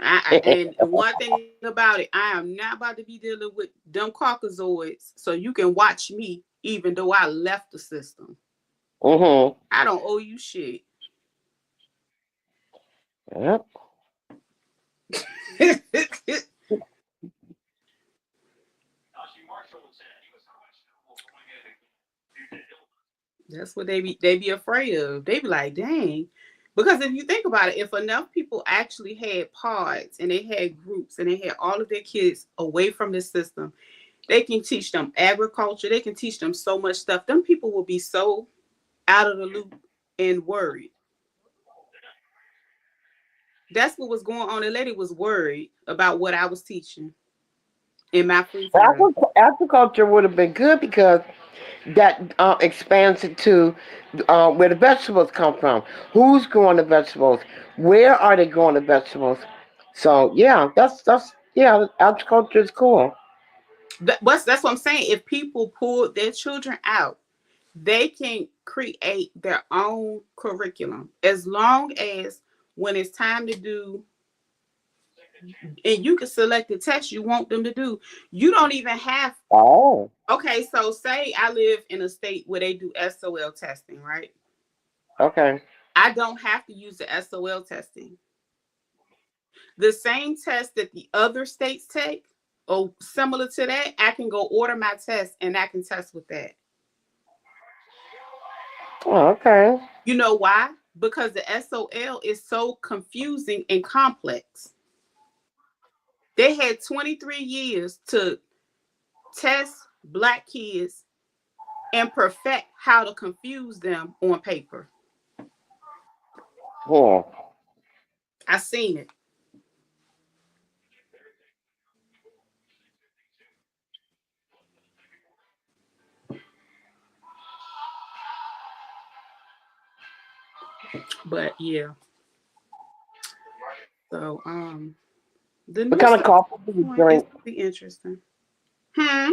And one thing about it, I am not about to be dealing with them Caucasoids so you can watch me even though I left the system. Mm-hmm. I don't owe you shit. Yep. That's what they be afraid of. They be like, dang. Because if you think about it, if enough people actually had pods and they had groups and they had all of their kids away from the system, they can teach them agriculture. They can teach them so much stuff. Them people will be so out of the loop and worried. That's what was going on. The lady was worried about what I was teaching in my free time. Agriculture would have been good because that expands it to where the vegetables come from. Who's growing the vegetables? Where are they growing the vegetables? So yeah, that's yeah, agriculture is cool. That's what I'm saying. If people pull their children out, they can create their own curriculum as long as when it's time to do, and you can select the test you want them to do. You don't even have, Oh, okay, so say I live in a state where they do SOL testing, right? okay. I don't have to use the SOL testing. The same test that the other states take, or similar to that, I can go order my test and I can test with that. Oh, okay. You know why? Because the SOL is so confusing and complex. They had 23 years to test black kids and perfect how to confuse them on paper. Hmm. I seen it. But yeah, so the What new kind of stuff coffee do you one is drink? pretty interesting. Hmm.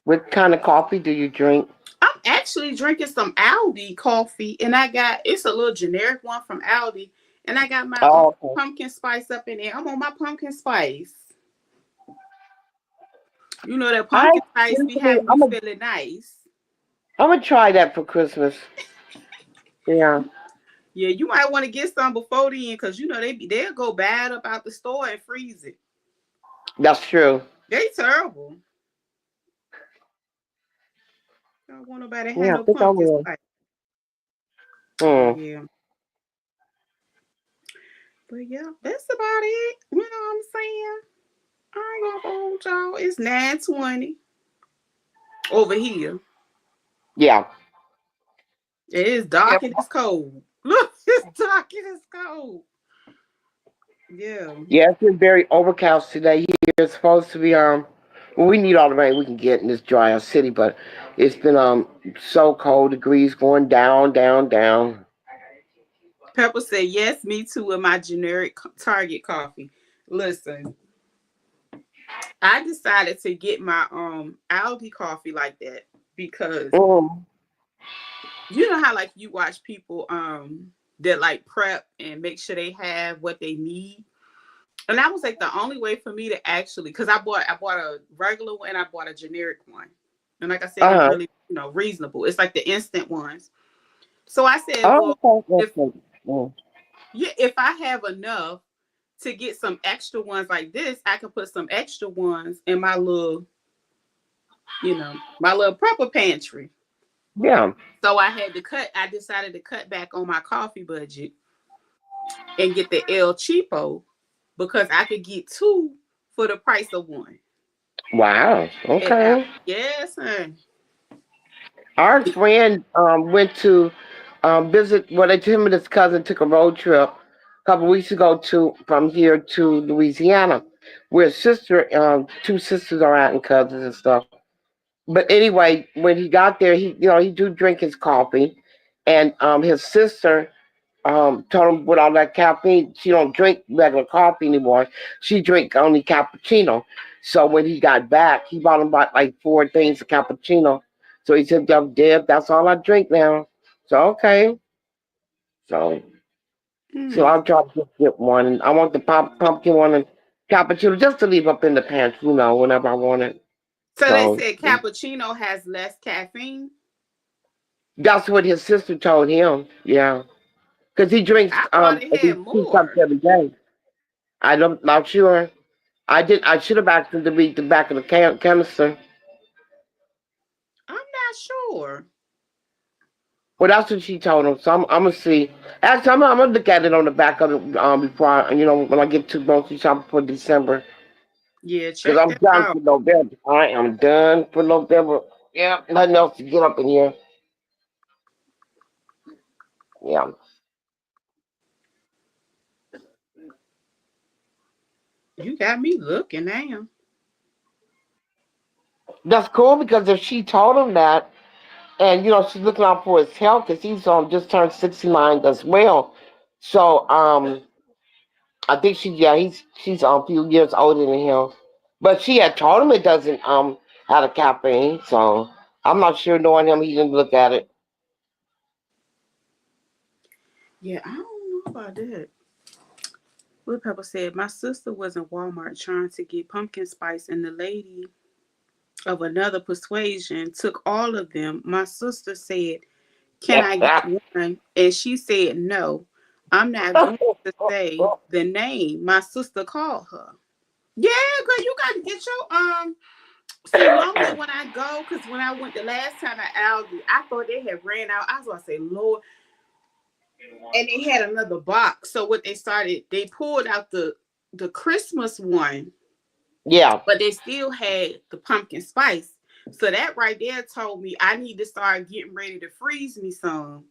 What kind of coffee do you drink? I'm actually drinking some Aldi coffee, and I got it's a little generic one from Aldi, and I got my Oh, okay. pumpkin spice up in there. I'm on my pumpkin spice. You know that I pumpkin spice be usually having you feeling nice. I'm gonna try that for Christmas. Yeah, Yeah, you might want to get some before then, because you know they'll go bad up out the store and freeze it. that's true. They terrible. Don't want nobody to have Yeah, I no think I pumpkin will. spice. But Hmm. yeah. But yeah, that's about it. You know what I'm saying? I ain't gonna hold y'all. It's 9:20 over here. Yeah. It is Yeah. dark and it's cold. Look, it's dark and it's cold. Yeah. Yeah, it's been very overcast today here. It's supposed to be well, we need all the rain we can get in this dry ass city, but it's been so cold, degrees going down, down, down. Pepper said, yes, me too, with my generic Target coffee. Listen, I decided to get my Aldi coffee like that because Mm. you know how like you watch people that like prep and make sure they have what they need. And that was like the only way for me to actually, because I bought a regular one and I bought a generic one. And like I said, they're Uh-huh. really, reasonable. It's like the instant ones. So I said, Oh, well, okay. if Okay. Mm. yeah, if I have enough to get some extra ones like this, I can put some extra ones in my little, my little prepper pantry. Yeah. So I decided to cut back on my coffee budget and get the El Cheapo because I could get two for the price of one. Wow. At Apple. Okay. Yes, sir. Our friend went to visit. Well, him and his cousin took a road trip a couple weeks ago to from here to Louisiana, where his sister, two sisters are out and cousins and stuff. But anyway, when he got there, he do drink his coffee, and his sister told him with all that caffeine, she don't drink regular coffee anymore. She drink only cappuccino. So when he got back, he bought him about like four things of cappuccino. So he said, "Yo, Deb, that's all I drink now." So okay, so so Mm. I'll try to get one, and I want the pumpkin one and cappuccino just to leave up in the pantry, whenever I want it. So they So said cappuccino has less caffeine. that's what his sister told him. Yeah, because he drinks I thought it at had least two cups more. every day. Not sure. I should have asked him to read the back of the canister. I'm not sure. Well, that's what she told him. So I'm gonna see. Actually, I'm gonna look at it on the back of it before when I get to grocery shopping for December. Yeah, Because check I'm that done out. for November. I am done for November. Yeah, nothing else to get up in here. Yeah, You got me looking now. that's cool because if she told him that, and she's looking out for his health, because he's just turned 69 as well. So I think she's a few years older than him, but she had told him it doesn't have a caffeine. So I'm not sure. Knowing him, he didn't look at it. Yeah, I don't know about that. What Pepper said, my sister was in Walmart trying to get pumpkin spice, and the lady of another persuasion took all of them. My sister said, can I get one? And she said, no, I'm not going to say the name my sister called her. Yeah, girl, you got to get your See, normally when I go, because when I went the last time at Aldi, I thought they had ran out. I was gonna say, Lord, and they had another box. So what they pulled out the Christmas one, Yeah, but they still had the pumpkin spice. So that right there told me I need to start getting ready to freeze me some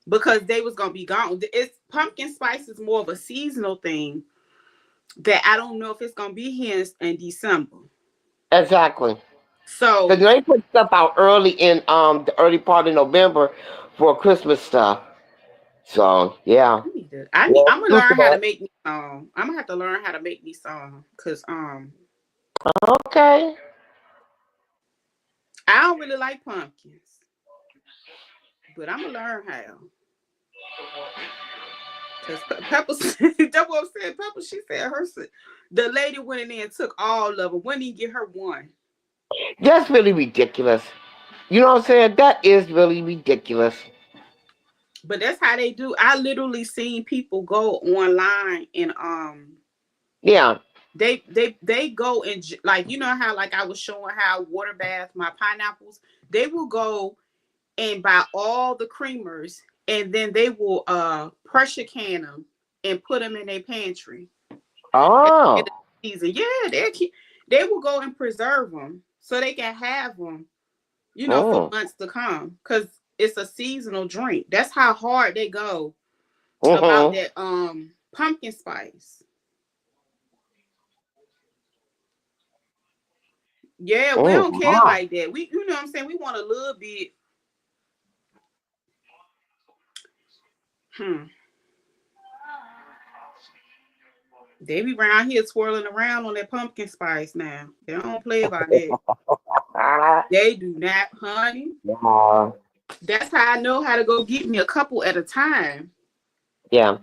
because they was gonna be gone. It's pumpkin spice is more of a seasonal thing that I don't know if it's gonna be here in December. exactly. Because So they put stuff out early in the early part of November for Christmas stuff. So yeah, I need to. yeah, I'm gonna salute to learn how to that. make me some. I'm gonna have to learn how to make me some, cause Okay. I don't really like pumpkins, but I'm gonna learn how. Cause Pepper, that's what I'm saying. Pepper, she said the lady went in there and took all of them. Wouldn't even get her one. That's really ridiculous. You know what I'm saying? That is really ridiculous. But that's how they do. I literally seen people go online and Yeah. they go and like, you know how like I was showing how water bath my pineapples. They will go and buy all the creamers, and then they will pressure can them and put them in their pantry at the end Oh. of the season. Yeah, they will go and preserve them so they can have them, for Mm. months to come, because it's a seasonal drink. That's how hard they go about Mm-hmm. that pumpkin spice. Yeah, we Mm. don't care Wow. like that. We, you know what I'm saying, we want a little bit. Hmm. They be around here swirling around on that pumpkin spice now. They don't play about that. Ah, They do not, honey. yeah. That's how I know how to go get me a couple at a time. Yeah.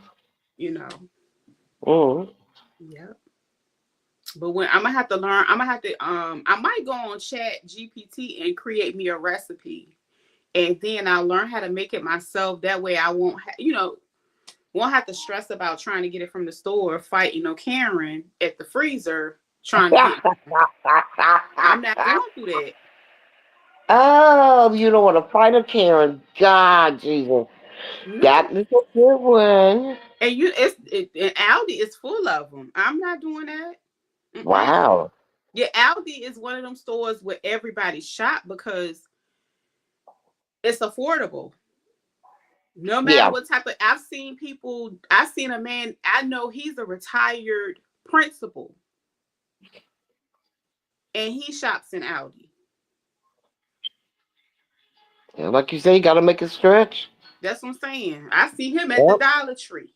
You know. Mm. Yep. But when I'm gonna have to learn, I'm gonna have to I might go on Chat GPT and create me a recipe, and then I'll learn how to make it myself. That way, I won't, won't have to stress about trying to get it from the store, fighting Karen at the freezer trying to get. I'm not going through that. Oh, you don't want to fight a Karen. God, Jesus. No. That is a good one. And and Aldi is full of them. I'm not doing that. Mm-mm. Wow. Yeah, Aldi is one of them stores where everybody shop because it's affordable. No matter Yeah. what type of, I've seen people, I've seen a man, I know he's a retired principal and he shops in Aldi. Yeah, like you say, you got to make it stretch. That's what I'm saying. I see him at the Yep. Dollar Tree.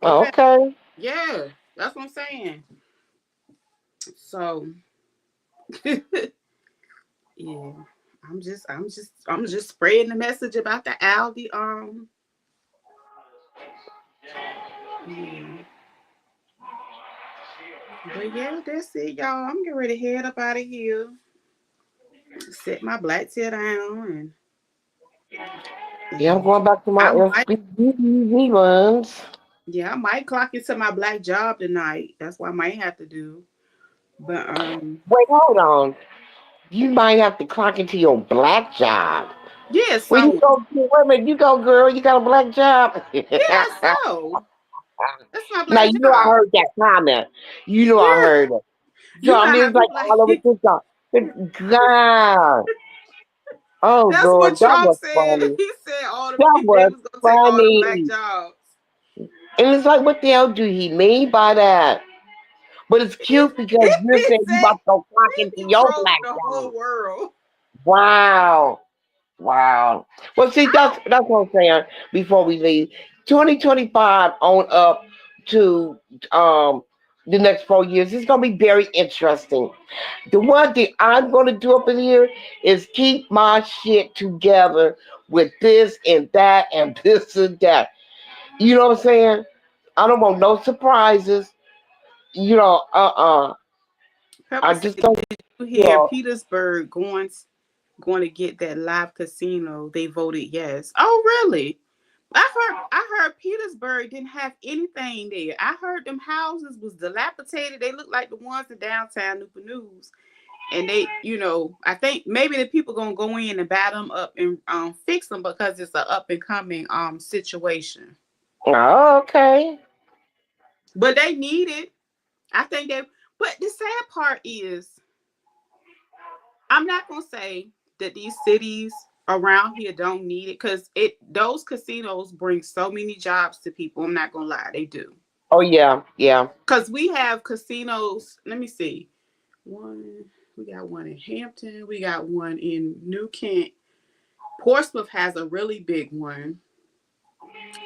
Oh, Okay. okay. Yeah, that's what I'm saying. So yeah. I'm just spreading the message about the Aldi. Yeah. But yeah, that's it, y'all. I'm getting ready to head up out of here. Set my black tail down Yeah, I'm and going back to my I might SPV runs. yeah, I might clock into my black job tonight. That's what I might have to do. But Wait, hold on. You might have to clock into your black job. yeah, Where you so go? Wait a minute, you go, girl. You got a black job. yeah, so that's my Now black you know I job. heard that comment. You know I Yeah. heard it. So You I know mean, how it's like people all over like TikTok. God. Oh, that's what Lord, that Trump was said. funny. He said all the That they was was gonna take all the black funny. jobs. And it's like, what the hell do he mean by that? But it's cute because you're He saying you said about to go clock into he your trolling black the job. whole world. Wow. Wow. Well, see, that's what I'm saying before we leave. 2025 on up to the next 4 years. It's going to be very interesting. The one thing I'm going to do up in here is keep my shit together with this and that and this and that. You know what I'm saying? I don't want no surprises. You know, Pepper I said, just don't, "Did you you hear know, Petersburg going to get that live casino? They voted yes. Oh, really? I heard Petersburg didn't have anything there. I heard them houses was dilapidated. They look like the ones in downtown Newport News. And they, I think maybe the people gonna go in and bat them up and fix them because it's a up and coming situation. oh, okay. But they need it. I think they. But the sad part is, I'm not gonna say that these cities around here don't need it because those casinos bring so many jobs to people. I'm not gonna lie, they do. Oh, yeah, yeah. Because we have casinos. Let me see. One, we got one in Hampton. We got one in New Kent. Portsmouth has a really big one.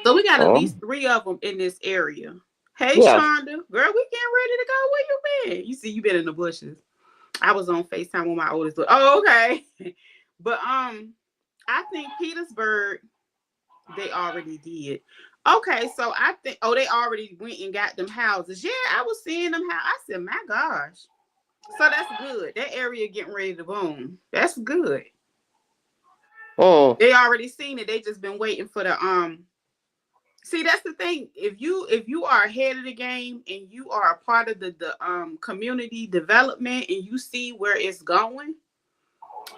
So we got at Oh, least 3 of them in this area. Hey, yes. Shonda, girl, we getting ready to go. Where you been? You see, you been in the bushes. I was on FaceTime with my oldest. Oh, okay. But I think Petersburg they already did. Okay, so I think they already went and got them houses. Yeah, I was seeing them. How I said, my gosh. So that's good. That area getting ready to boom. That's good. Mm. They already seen it. They just been waiting for the See, that's the thing. If you are ahead of the game and you are a part of the community development and you see where it's going,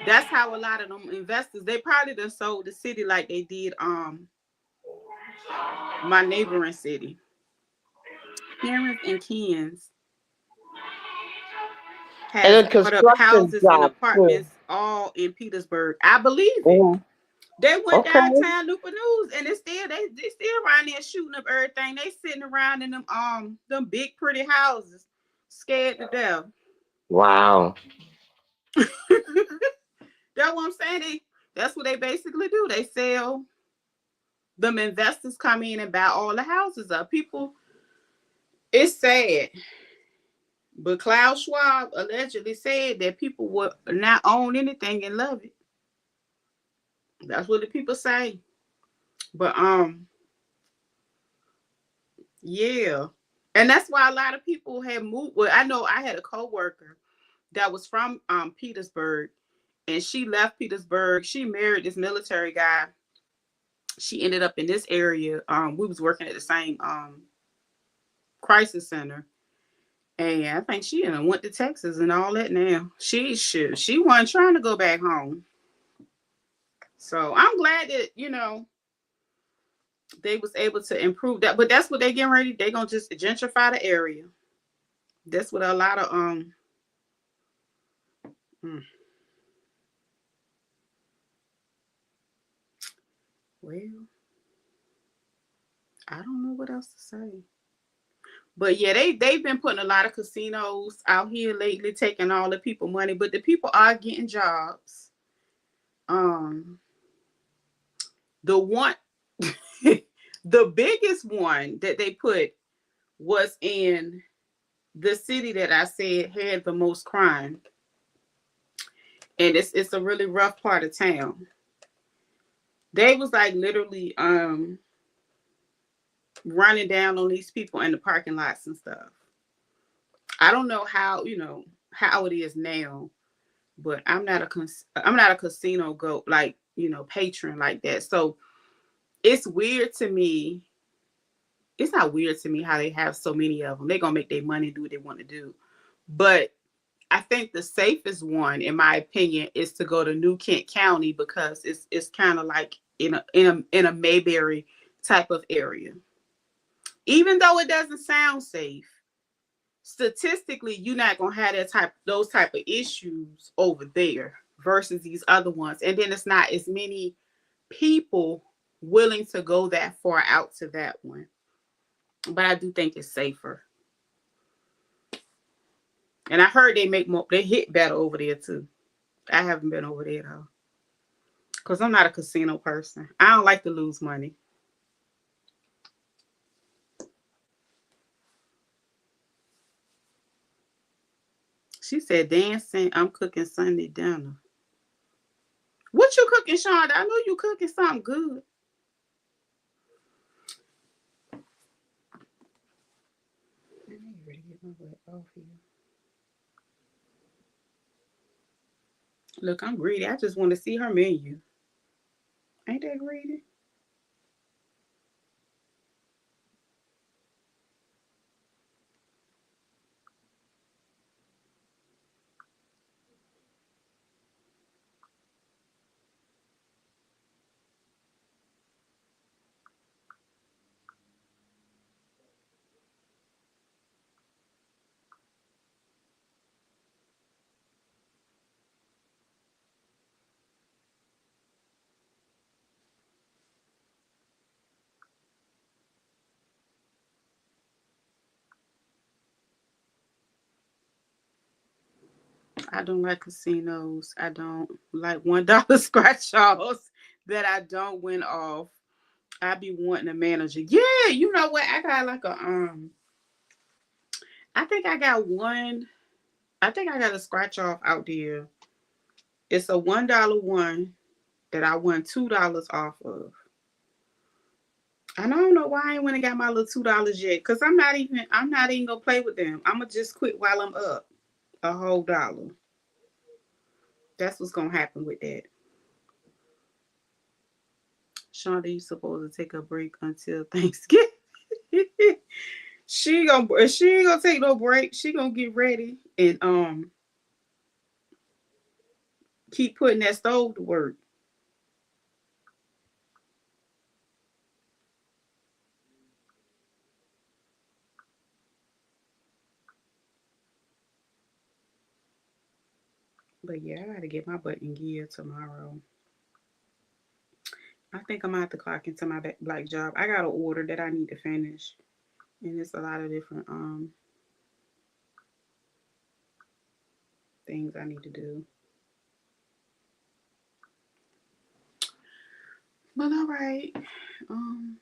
that's how a lot of them investors they probably done sold the city like they did my neighboring city. Parents and Kens And has then bought up construction houses and jobs too. apartments all in Petersburg. I believe it. Mm. They went Okay. downtown Newport News and they still around there shooting up everything. They sitting around in them big pretty houses, scared to death. Wow. That's what I'm saying. That's what they basically do. They sell them investors come in and buy all the houses up. People, it's sad. But Klaus Schwab allegedly said that people would not own anything and love it. That's what the people say. But yeah. And that's why a lot of people have moved. Well, I know I had a coworker that was from Petersburg and she left Petersburg. She married this military guy. She ended up in this area. We was working at the same crisis center. And I think she went to Texas and all that now. She wasn't trying to go back home. So I'm glad that, they was able to improve that. But that's what they getting ready. They gonna just gentrify the area. That's what a lot of mm, well, I don't know what else to say. But yeah, they've been putting a lot of casinos out here lately, taking all the people money, but the people are getting jobs. Um the one the biggest one that they put was in the city that I said had the most crime. And it's a really rough part of town. They was like literally running down on these people in the parking lots and stuff. I don't know how it is now, but I'm not a casino go like, patron like that. So it's weird to me. It's not weird to me how they have so many of them. They're going to make their money do what they want to do. But I think the safest one, in my opinion, is to go to New Kent County because it's kind of like in a Mayberry type of area. Even though it doesn't sound safe, statistically, you're not gonna have those type of issues over there versus these other ones. And then it's not as many people willing to go that far out to that one. But I do think it's safer. And I heard they hit better over there too. I haven't been over there though. Because I'm not a casino person. I don't like to lose money. She said, dancing, I'm cooking Sunday dinner. What you cooking, Shonda? I know you cooking something good. I need to get my butt off here. Look, I'm greedy. I just want to see her menu. Ain't that greedy? I don't like casinos. I don't like $1 scratch offs that I don't win off. I be wanting a manager. Yeah, you know what? I got like a I think I got one. I think I got a scratch off out there. It's a $1 one that I won $2 off of. And I don't know why I ain't went and got my little $2 yet. Cause I'm not even gonna play with them. I'ma just quit while I'm up. A whole dollar. That's what's gonna happen with that. Shonda, you supposed to take a break until Thanksgiving. She ain't gonna take no break. She gonna get ready and keep putting that stove to work. But yeah, I gotta get my butt in gear tomorrow. I think I'm gonna have to clock into my black job. I got an order that I need to finish, and it's a lot of different things I need to do. But all right, I'm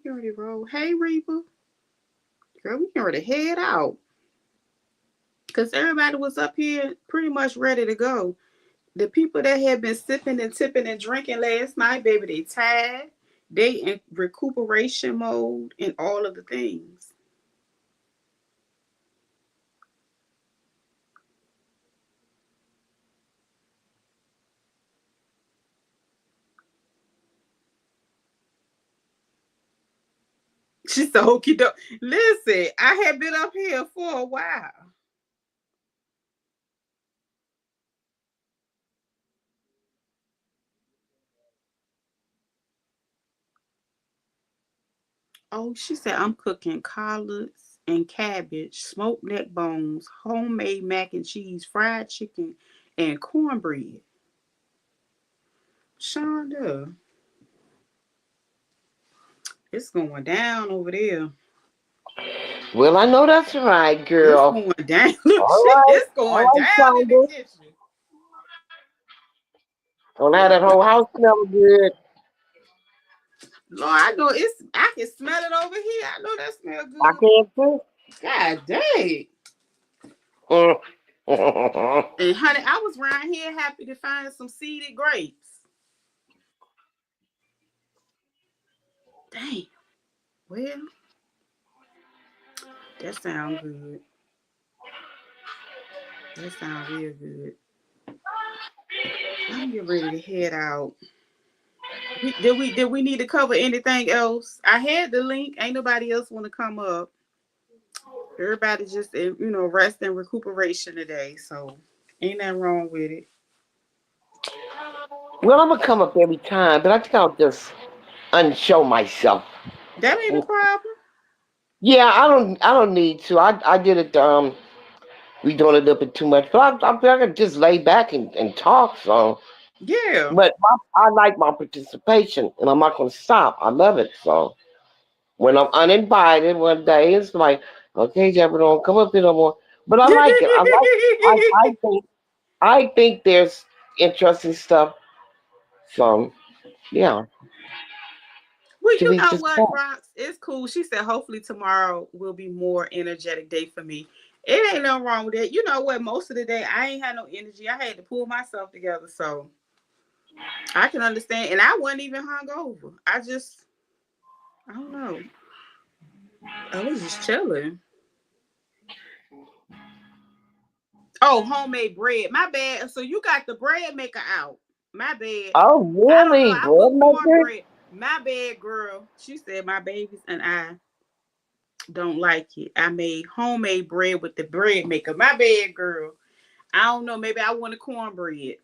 getting ready to roll. Hey Reba, girl, we getting ready to head out because everybody was up here pretty much ready to go. The people that had been sipping and tipping and drinking last night, baby, they tired. They in recuperation mode and all of the things. She said, "Okie doke." Listen, I had been up here for a while. Oh, she said, "I'm cooking collards and cabbage, smoked neck bones, homemade mac and cheese, fried chicken, and cornbread." Shonda, it's going down over there. Well, I know that's right, It's girl. going down. Look, All it's going right, down in the Shonda. kitchen. Don't have that Ooh, whole house smell good. Lord, I know it's. I can smell it over here. I know that smell I good. can't too. God dang. Mm. And honey, I was around here happy to find some seeded grapes. Dang. Well, that sounds good. That sounds real good. I'm getting ready to head out. Did we need to cover anything else? I had the link. Ain't nobody else want to come up. Everybody just rest and recuperation today. So ain't nothing wrong with it. Well, I'm gonna come up every time, but I think I'll just unshow myself. That ain't a problem. Yeah, I don't need to. I did it. We doing it a little bit too much, but I could just lay back and talk. So, Yeah. but I like my participation, and I'm not gonna stop. I love it. So when I'm uninvited one day, it's like, okay, Jeffrey, don't come up here no more. But I like it. I think there's interesting stuff. So yeah, Well, to you be know just what, Rox? It's cool. She said, hopefully tomorrow will be more energetic day for me. It ain't no wrong with that. You know what? Most of the day, I ain't had no energy. I had to pull myself together. So I can understand. And I wasn't even hungover. I don't know. I was just chilling. Oh, homemade bread. My bad. So you got the bread maker out. My bad. oh I don't know. really, I bread put maker? cornbread. My bad, girl. She said my babies and I don't like it. I made homemade bread with the bread maker. My bad, girl. I don't know. Maybe I wanted cornbread.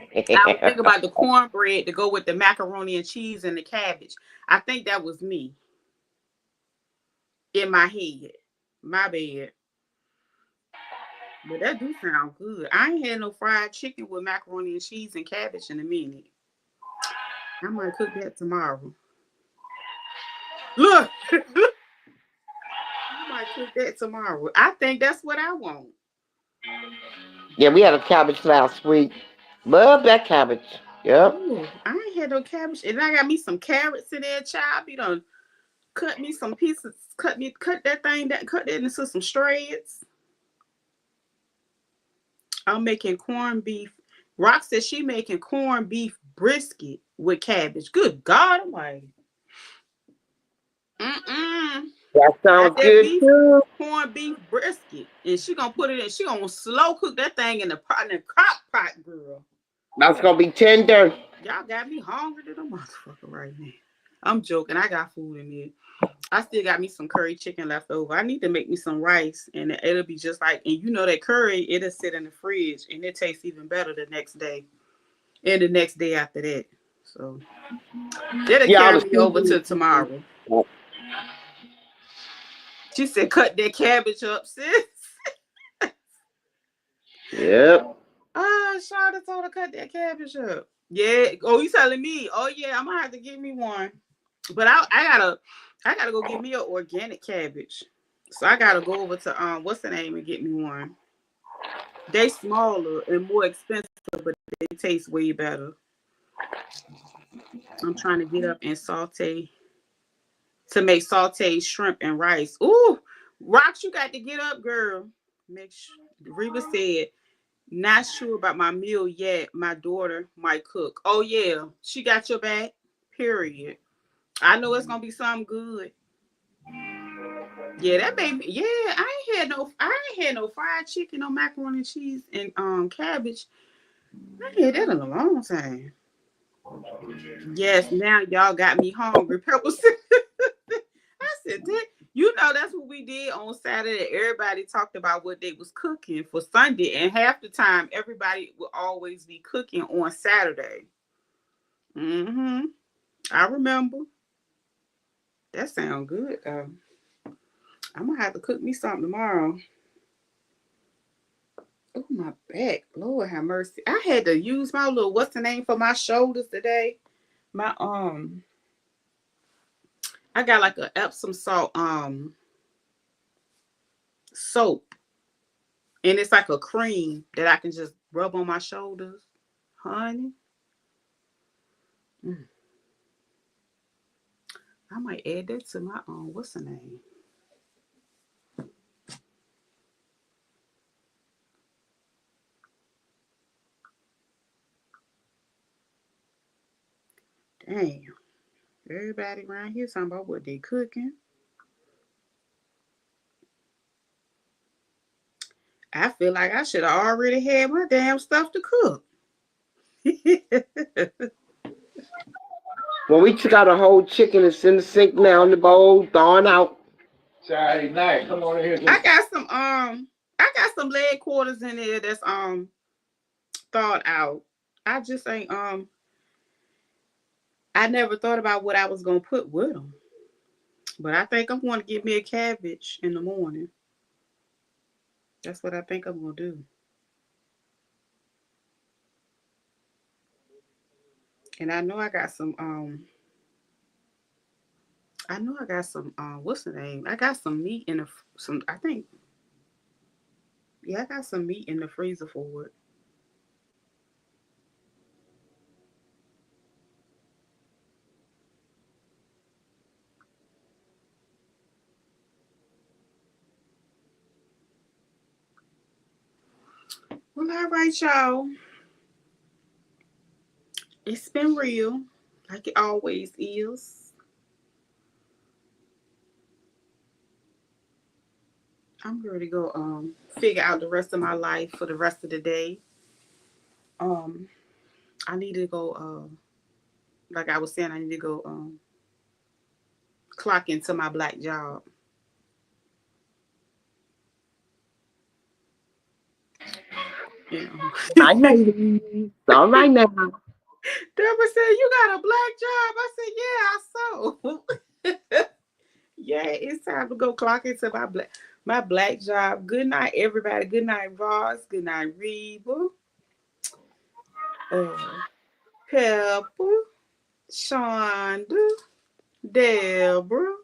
I was thinking about the cornbread to go with the macaroni and cheese and the cabbage. I think that was me in my head. My bad. But that do sound good. I ain't had no fried chicken with macaroni and cheese and cabbage in a minute. I might cook that tomorrow. Look, I might cook that tomorrow. I think that's what I want. Yeah, we had a cabbage last week. Love that cabbage. Yep. Ooh, I ain't had no cabbage, and I got me some carrots in there, child. You know, cut me some pieces, cut that thing, cut that into some shreds. I'm making corned beef. Rock says she making corned beef brisket with cabbage. Good God Almighty. Mm-mm. That Got sounds that good beef, too. corned beef brisket, and she gonna put it in. She gonna slow cook that thing in the pot, in the crock pot, girl. That's gonna be tender. Y'all got me hungry to the motherfucker right now. I'm joking. I got food in there. I still got me some curry chicken left over. I need to make me some rice, and it'll be just like, and you know that curry, it'll sit in the fridge, and it tastes even better the next day, and the next day after that. So that'll Y'all carry the me over to season. tomorrow. She said, "Cut that cabbage up, sis." Yep. Ah, Shonda told her cut that cabbage up. Yeah. Oh, you telling me? Oh yeah, I'm gonna have to give me one. But I gotta go get me an organic cabbage. So I gotta go over to what's the name and get me one. They smaller and more expensive, but they taste way better. I'm trying to get up and saute to make sauteed shrimp and rice. Ooh, Rocks, you got to get up, girl. Make sure. Reba said, not sure about my meal yet. My daughter might cook. Oh yeah, she got your back. Period. I know it's gonna be something good. Yeah, that made me. Yeah, I ain't had no fried chicken, no macaroni and cheese, and cabbage. I ain't had that in a long time. Yes, now y'all got me hungry. Pepper said, I said that. You know that's what we did on Saturday. Everybody talked about what they was cooking for Sunday, and half the time everybody will always be cooking on Saturday. Mm-hmm. I remember. That sounds good though. I'm gonna have to cook me something tomorrow. Oh my back, Lord have mercy. I had to use my little what's the name for my shoulders today. My I got like a Epsom salt soap, and it's like a cream that I can just rub on my shoulders, honey. Mm. I might add that to my what's the name? Damn, everybody around here talking about what they cooking. I feel like I should have already had my damn stuff to cook. Well, we took out a whole chicken. It's in the sink now in the bowl, thawing out. Saturday night, come on in here. I got some leg quarters in there that's thawed out. I just ain't I never thought about what I was gonna put with them, but I think I'm going to get me a cabbage in the morning. That's what I think I'm gonna do. And I know I got some I know I got some what's the name? I got some meat in the some I think yeah I got some meat in the freezer for it. Well, all right, y'all. It's been real, like it always is. I'm ready to go figure out the rest of my life for the rest of the day. Um I need to go like I was saying, I need to go clock into my black job. You know. Night, ladies. All right now. Deborah said, "You got a black job." I said, "Yeah, I saw." Yeah, it's time to go clock into my black job. Good night, everybody. Good night, Ross. Good night, Reba. Uh, Pepper, Shonda, Deborah.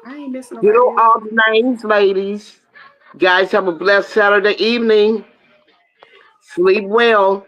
I ain't missing You nobody know else. all the names, ladies. Guys, have a blessed Saturday evening. Sleep well.